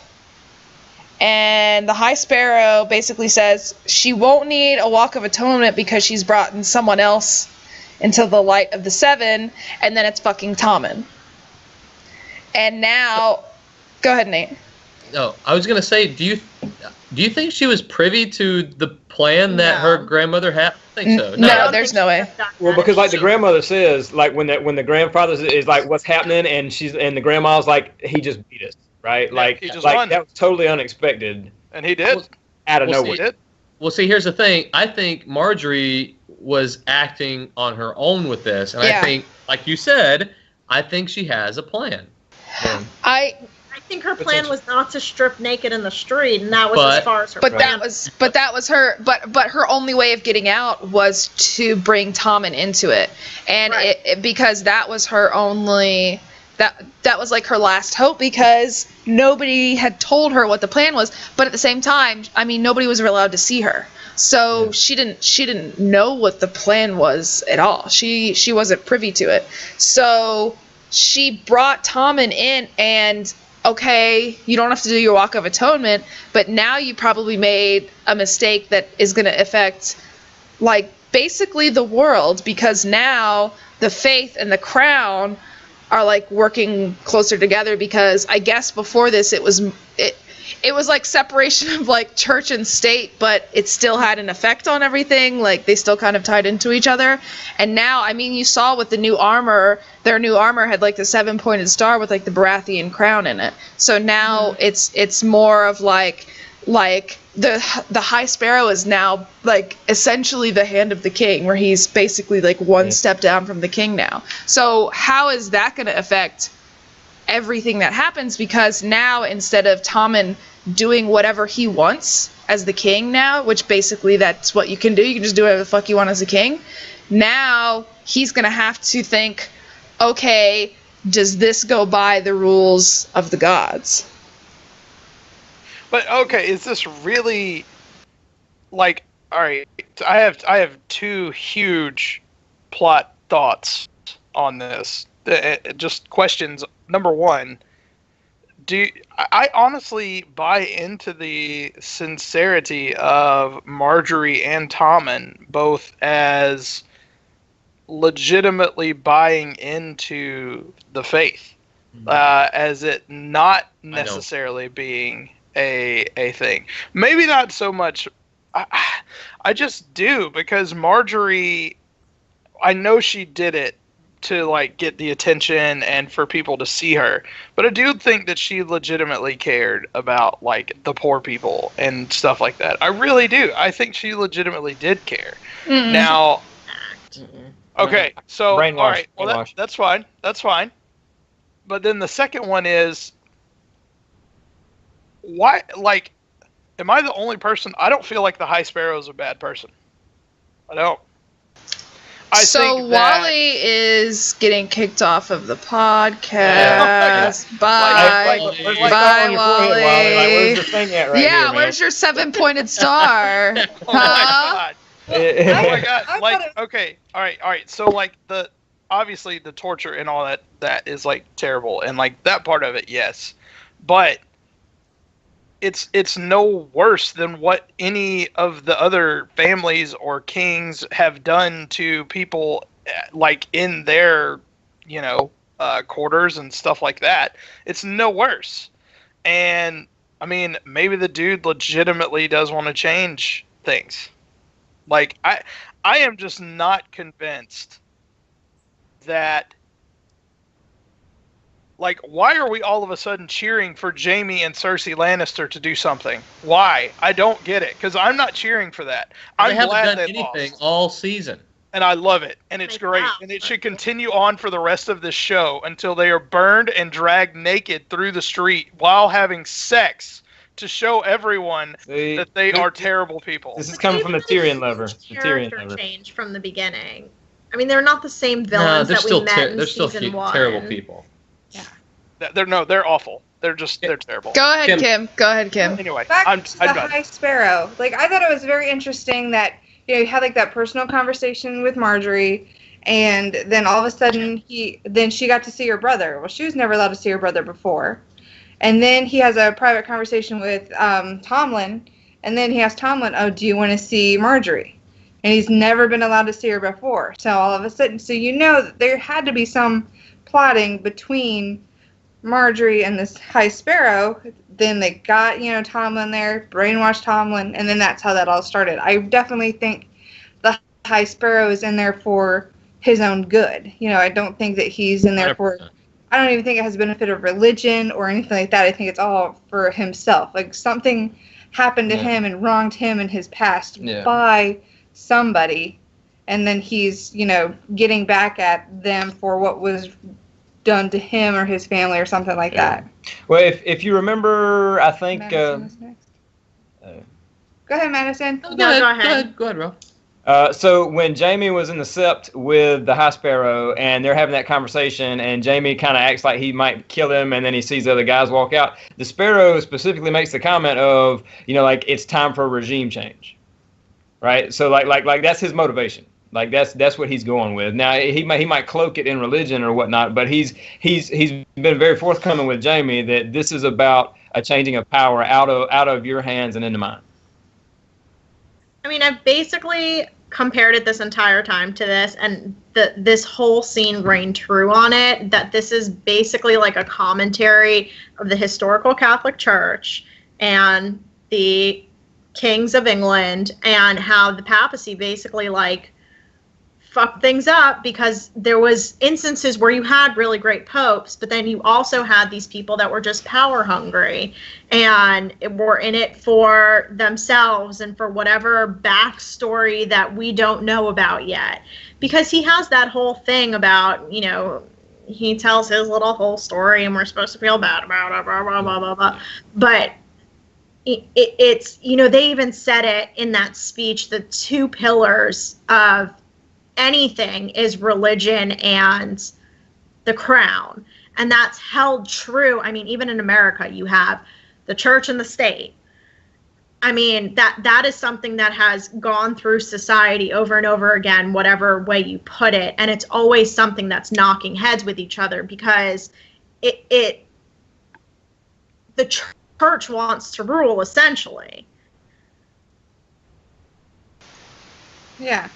and the High Sparrow basically says she won't need a Walk of Atonement because she's brought in someone else into the light of the Seven, and then it's fucking Tommen. And now, go ahead, Nate. No, I was gonna say, do you think she was privy to the plan that her grandmother had? I think so. No, there's no way. Well, because like the grandmother says, like when the grandfather is like, "What's happening?" and the grandma's like, "He just beat us," right? Yeah, like he just like won. that was totally unexpected. And he did. Out of nowhere. Well, see, here's the thing. I think Marjorie was acting on her own with this, and I think, like you said, I think she has a plan. I think her plan was not to strip naked in the street, and that was as far as her plan. That was her. But her only way of getting out was to bring Tommen into it, and because that was her only. That was like her last hope, because nobody had told her what the plan was. But at the same time, I mean, nobody was allowed to see her, so she didn't know what the plan was at all. She wasn't privy to it. So she brought Tommen in, and okay, you don't have to do your Walk of Atonement, but now you probably made a mistake that is going to affect, like, basically the world, because now the faith and the crown are like working closer together, because I guess before this it was like separation of like church and state, but it still had an effect on everything. Like they still kind of tied into each other. And now, I mean, you saw with the new armor, their new armor had like the 7-pointed star with like the Baratheon crown in it. So now it's more of like the High Sparrow is now like essentially the hand of the king, where he's basically like one step down from the king now. So how is that going to affect everything that happens? Because now, instead of Tommen doing whatever he wants as the king now, which basically that's what you can do, you can just do whatever the fuck you want as a king, now he's going to have to think, okay, does this go by the rules of the gods? But okay, is this really like, all right, I have two huge plot thoughts on this. Just questions. Number one, I honestly buy into the sincerity of Marjorie and Tommen, both as legitimately buying into the faith, as it not necessarily being a thing. Maybe not so much. I just do, because Marjorie, I know she did it to like get the attention and for people to see her, but I do think that she legitimately cared about like the poor people and stuff like that. I really do. I think she legitimately did care. Now, okay, so all right, well that's fine. That's fine. But then the second one is, why, like, am I the only person? I don't feel like the High Sparrow is a bad person. I don't. I think that Wally is getting kicked off of the podcast. Bye. Bye, Wally. Where's the thing at right here, where's your 7-pointed star? Oh my god. Oh my god. Like, okay. All right. So like obviously the torture and all that is like terrible, and like that part of it, yes. But it's no worse than what any of the other families or kings have done to people, like in their, quarters and stuff like that. It's no worse. And I mean, maybe the dude legitimately does want to change things. Like, I am just not convinced that Like, why are we all of a sudden cheering for Jaime and Cersei Lannister to do something? Why? I don't get it, because I'm not cheering for that. I'm they haven't glad done they anything lost. all season. And I love it, and it's great, and it should continue on for the rest of this show until they are burned and dragged naked through the street while having sex to show everyone that they are terrible people. This is coming from the Tyrion lover. The Tyrion lover. Change from the beginning. I mean, they're not the same villains that we met in season 1. Terrible people. Yeah. They're awful. They're terrible. Go ahead, Kim. Go ahead, Kim. Anyway, back to the High Sparrow. Like, I thought it was very interesting that you had like that personal conversation with Marjorie, and then all of a sudden she got to see her brother. Well, she was never allowed to see her brother before, and then he has a private conversation with Tomlin, and then he asks Tomlin, "Oh, do you want to see Marjorie?" And he's never been allowed to see her before. So all of a sudden, that there had to be some plotting between Marjorie and this High Sparrow. Then they got, Tomlin there, brainwashed Tomlin, and then that's how that all started. I definitely think the High Sparrow is in there for his own good. I don't think that he's in there 100%. I don't even think it has benefit of religion or anything like that. I think it's all for himself. Like, something happened to him and wronged him in his past by somebody, and then he's, getting back at them for what was done to him or his family or something like that. Well, if you remember, I think. Madison was next. Go ahead, Madison. Go ahead. Go ahead, Ralph. So when Jaime was in the Sept with the High Sparrow, and they're having that conversation, and Jaime kind of acts like he might kill him, and then he sees the other guys walk out, the Sparrow specifically makes the comment of, like, it's time for a regime change, right? So like that's his motivation. Like, that's what he's going with. Now he might cloak it in religion or whatnot, but he's been very forthcoming with Jaime that this is about a changing of power out of your hands and into mine. I mean, I've basically compared it this entire time to this, and this whole scene reigned true on it, that this is basically like a commentary of the historical Catholic Church and the kings of England, and how the papacy basically, like, fucked things up, because there was instances where you had really great popes, but then you also had these people that were just power hungry and were in it for themselves and for whatever backstory that we don't know about yet. Because he has that whole thing about, he tells his little whole story and we're supposed to feel bad about it, blah, blah, blah, blah, blah. But it's, they even said it in that speech, the two pillars of anything is religion and the crown, and that's held true. I mean, even in America, you have the church and the state. I mean, that is something that has gone through society over and over again, whatever way you put it, and it's always something that's knocking heads with each other, because the church wants to rule, essentially. Yeah.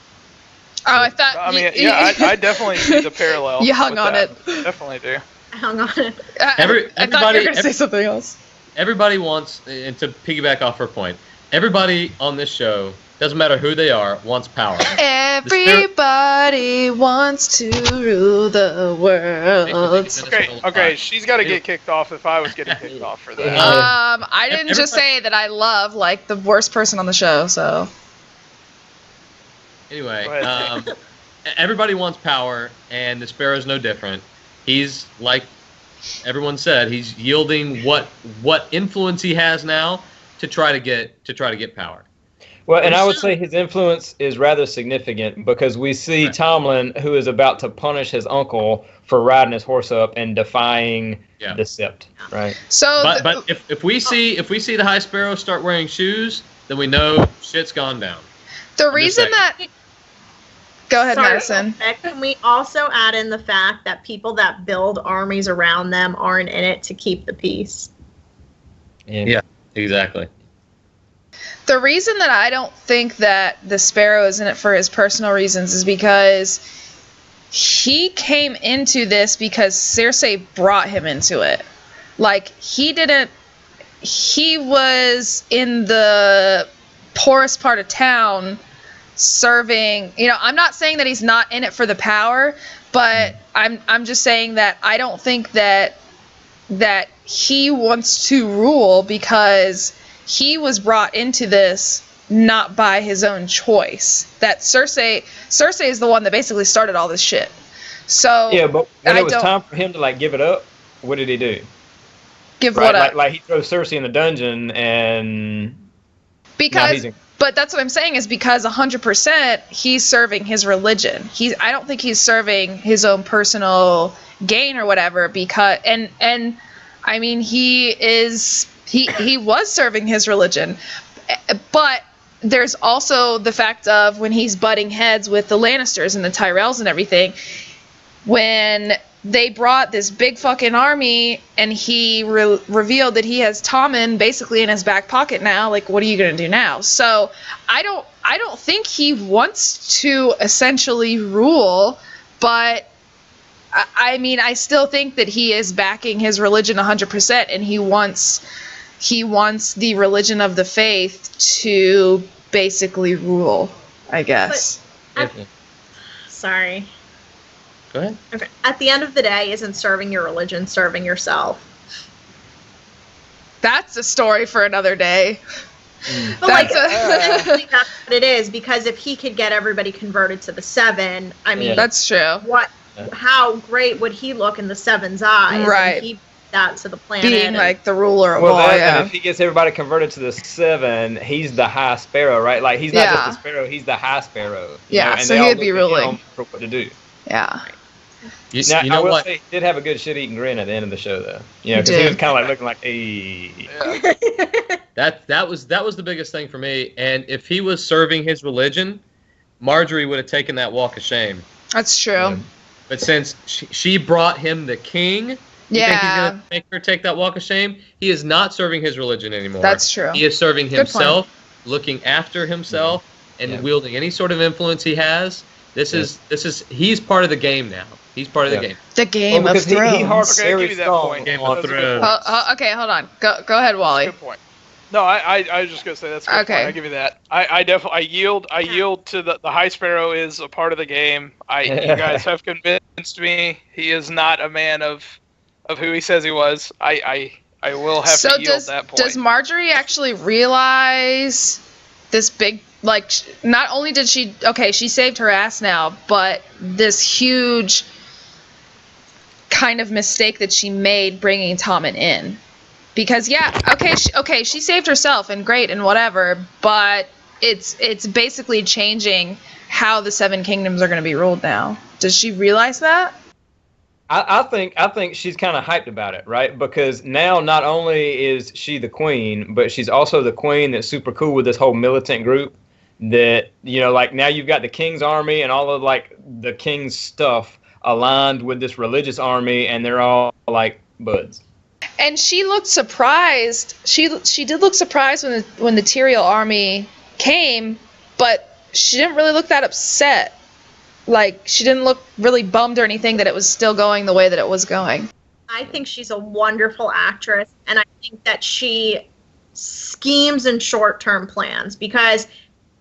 Oh, I thought. I mean, I definitely see the parallel. You hung on it. Definitely do. I hung on it. I thought you were going to say something else. Everybody wants, and to piggyback off her point, everybody on this show, doesn't matter who they are, wants power. Everybody wants to rule the world. Okay, she's got to get kicked off if I was getting kicked off for that. I didn't just say that I love, like, the worst person on the show, so. Anyway, everybody wants power, and the Sparrow's no different. He's, like everyone said, he's yielding what influence he has now to try to get power. Well, and I would say his influence is rather significant, because we see Tomlin, who is about to punish his uncle for riding his horse up and defying the Sept, right? So, but if we see the High Sparrow start wearing shoes, then we know shit's gone down. The reason that. Go ahead, Madison. Can we also add in the fact that people that build armies around them aren't in it to keep the peace? Yeah, exactly. The reason that I don't think that the Sparrow is in it for his personal reasons is because he came into this because Cersei brought him into it. Like, he was in the poorest part of town serving, I'm not saying that he's not in it for the power, but I'm just saying that I don't think that that he wants to rule because he was brought into this not by his own choice. That Cersei is the one that basically started all this shit. So yeah, but when it was time for him to like give it up, what did he do? Give what up? Like he throws Cersei in the dungeon and but that's what I'm saying is because 100% he's serving his religion. I don't think he's serving his own personal gain or whatever because and I mean he was serving his religion, but there's also the fact of when he's butting heads with the Lannisters and the Tyrells and everything, when they brought this big fucking army and he revealed that he has Tommen basically in his back pocket now, like what are you going to do now? So I don't think he wants to essentially rule, but I mean I still think that he is backing his religion 100% and he wants the religion of the faith to basically rule, I guess. Sorry. Go ahead. Okay. At the end of the day, isn't serving your religion serving yourself? That's a story for another day. But I think that's what it is, because if he could get everybody converted to the Seven, I mean, that's true. How great would he look in the Seven's eyes? Right. And he that to the planet. Being like the ruler of all, and if he gets everybody converted to the Seven, he's the High Sparrow, right? Like he's not just the Sparrow, he's the High Sparrow. Yeah, so he'd be ruling for what to do. Yeah. Now, I will say he did have a good shit-eating grin at the end of the show, though. You know, because he was kind of like looking like, hey. Yeah. That was the biggest thing for me. And if he was serving his religion, Marjorie would have taken that walk of shame. That's true. Yeah. But since she brought him the king, you think he's going to make her take that walk of shame? He is not serving his religion anymore. That's true. He is serving himself, looking after himself, and wielding any sort of influence he has. He's part of the game now. He's part of the game. The Game of Thrones. Okay, I'll give you that point. Game of Thrones. Okay, hold on. Go ahead, Wally. That's a good point. No, I was just gonna say that's a good point. I'll give you that. I definitely yield to the High Sparrow is a part of the game. You guys have convinced me. He is not a man of who he says he was. I will have to yield that point. Does Marjorie actually realize this big? Like, not only did she saved her ass now, but this huge kind of mistake that she made bringing Tommen in. Because, she saved herself and great and whatever, but it's basically changing how the Seven Kingdoms are going to be ruled now. Does she realize that? I think she's kind of hyped about it, right? Because now not only is she the queen, but she's also the queen that's super cool with this whole militant group. That, you know, like now you've got the king's army and all of like the king's stuff aligned with this religious army, and they're all like buds. And she looked surprised. She did look surprised when the Tyrael army came, but she didn't really look that upset. Like, she didn't look really bummed or anything that it was still going the way that it was going. I think she's a wonderful actress, and I think that she schemes in short-term plans, because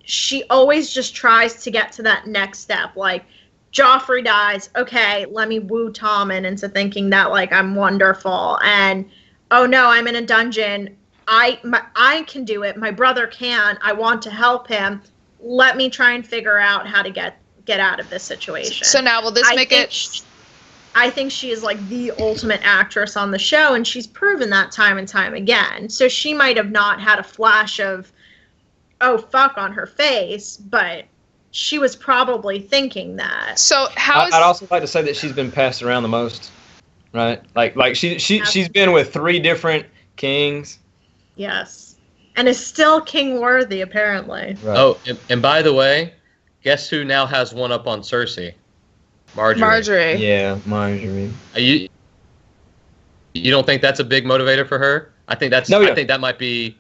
she always just tries to get to that next step. Like, Joffrey dies. Okay, let me woo Tommen into thinking that, like, I'm wonderful. And, oh no, I'm in a dungeon. I can do it. My brother can. I want to help him. Let me try and figure out how to get out of this situation. So now will this make it... I think she is, like, the ultimate actress on the show, and she's proven that time and time again. So she might have not had a flash of, oh, fuck on her face, but she was probably thinking that. So I'd also like to say that she's been passed around the most, right? Like she's been with 3 different kings. Yes. And is still king worthy, apparently. Right. Oh, and by the way, guess who now has one up on Cersei? Marjorie. Yeah, Marjorie. You don't think that's a big motivator for her? I think I think that might be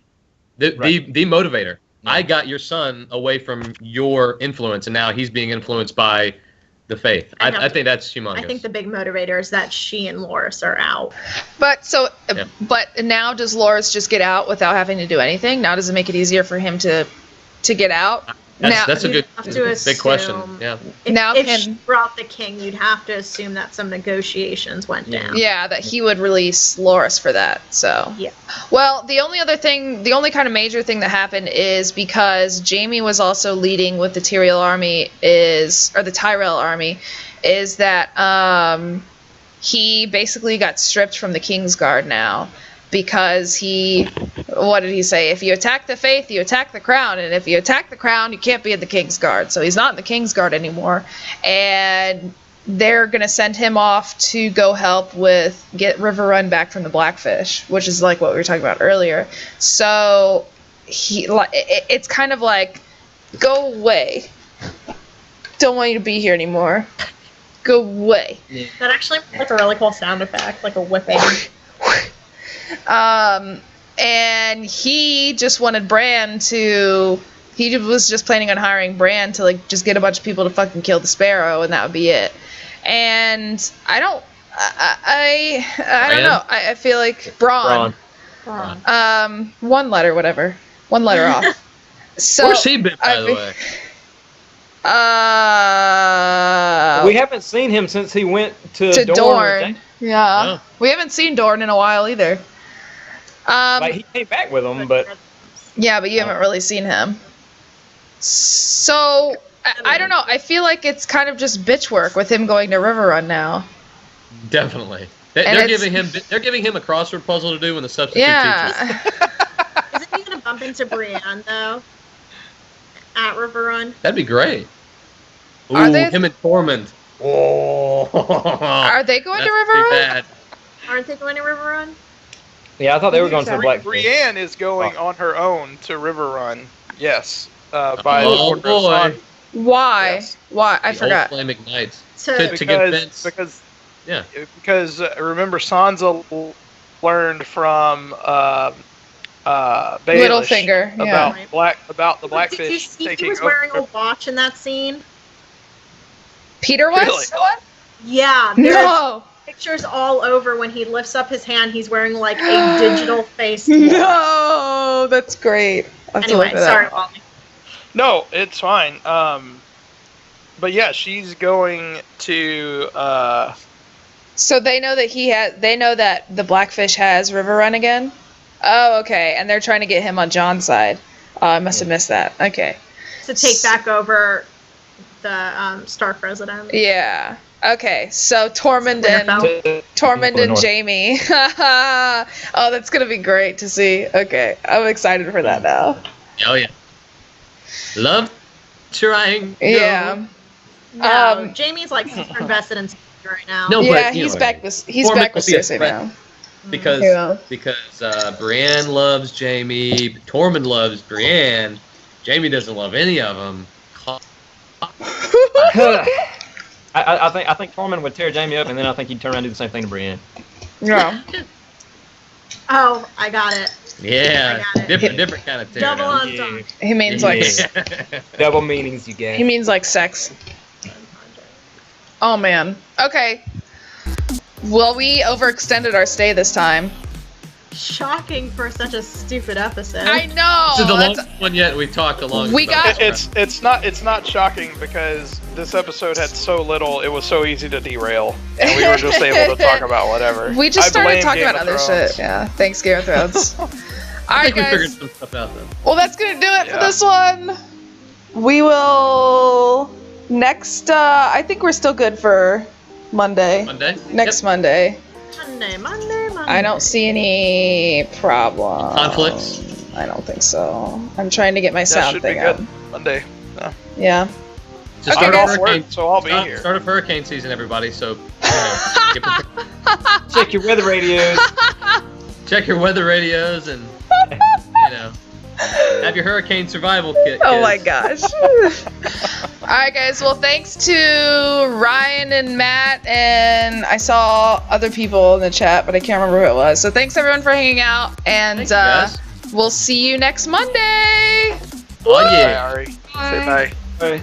the motivator. Yeah. I got your son away from your influence, and now he's being influenced by the faith. I think that's humongous. I think the big motivator is that she and Loras are out. But now does Loras just get out without having to do anything? Now does it make it easier for him to get out? That's a good big question. Yeah. If she brought the king, you'd have to assume that some negotiations went down. Yeah, that he would release Loras for that. So yeah. Well, the only kind of major thing that happened is because Jaime was also leading with the Tyrell army is that he basically got stripped from the Kingsguard now. Because what did he say? If you attack the faith, you attack the crown. And if you attack the crown, you can't be in the Kingsguard. So he's not in the Kingsguard anymore. And they're going to send him off to go help get Riverrun back from the Blackfish, which is like what we were talking about earlier. So it's kind of like, go away. Don't want you to be here anymore. Go away. Yeah. That actually like a really cool sound effect, like a whipping. And he just wanted Bran to. He was just planning on hiring Bran to like just get a bunch of people to fucking kill the Sparrow, and that would be it. And I don't know. I feel like Braun. One letter, whatever. One letter off. So where's he been, by the way? We haven't seen him since he went to Dorne. Yeah. Oh. We haven't seen Dorne in a while either. Like he came back with him, but yeah, but you haven't really seen him. So I don't know. I feel like it's kind of just bitch work with him going to Riverrun now. Definitely. They're giving him a crossword puzzle to do when the substitute teacher. Isn't he gonna bump into Brienne though? At Riverrun? That'd be great. Ooh, him and Tormund. Oh. Are they going to Riverrun? Aren't they going to Riverrun? Yeah, I thought they were going to the Blackfish. Brienne is going on her own to Riverrun. Yes. By the order of Sansa. Why? Yes. Why? I forgot. Old flame ignites. To get Vince. Because remember Sansa learned from Baelish Littlefinger about the Blackfish. Did you see taking he was wearing a watch in that scene? Peter was? Really? Yeah. No. Pictures all over when he lifts up his hand. He's wearing like a digital face watch. No, that's great. Anyway, sorry, Wally. No, it's fine. But yeah, she's going to. So they know that they know that the Blackfish has Riverrun again. Oh, okay, and they're trying to get him on Jon's side. I must have missed that. Okay. To take back over the Stark residence. Yeah. Okay, so Tormund and Jaime. Oh, that's gonna be great to see. Okay, I'm excited for that now. Oh yeah. Love trying. Yeah. No, Jaime's like super invested in right now. No, yeah, but, he's back with Cersei now. Because Brienne loves Jaime, Tormund loves Brienne, Jaime doesn't love any of them. I think Tormund would tear Jaime up, and then I think he'd turn around and do the same thing to Brienne. Yeah. Oh, I got it. Yeah, different kind of tear. Double entendre. He means like double meanings you get. He means like sex. Oh man. Okay. Well, we overextended our stay this time. Shocking for such a stupid episode. I know. This is the longest one yet. We've talked a long. It's not shocking because this episode had so little. It was so easy to derail, and we were just able to talk about whatever. We just started talking about other shit. Yeah. Thanks, Game of Thrones. I think we figured some stuff out though. Well, that's gonna do it for this one. We will next. I think we're still good for Monday. Next Monday. Monday. I don't see any problems. Conflicts? I don't think so. I'm trying to get my sound thing out. Monday. Yeah. Just start off work, so I'll be here. Start of hurricane season, everybody. So check your weather radios. Check your weather radios and have your hurricane survival kit. Oh my gosh. Alright guys, well thanks to Ryan and Matt, and I saw other people in the chat, but I can't remember who it was. So thanks everyone for hanging out, and we'll see you next Monday. Oh yeah. Bye, Ari. Say bye. Bye.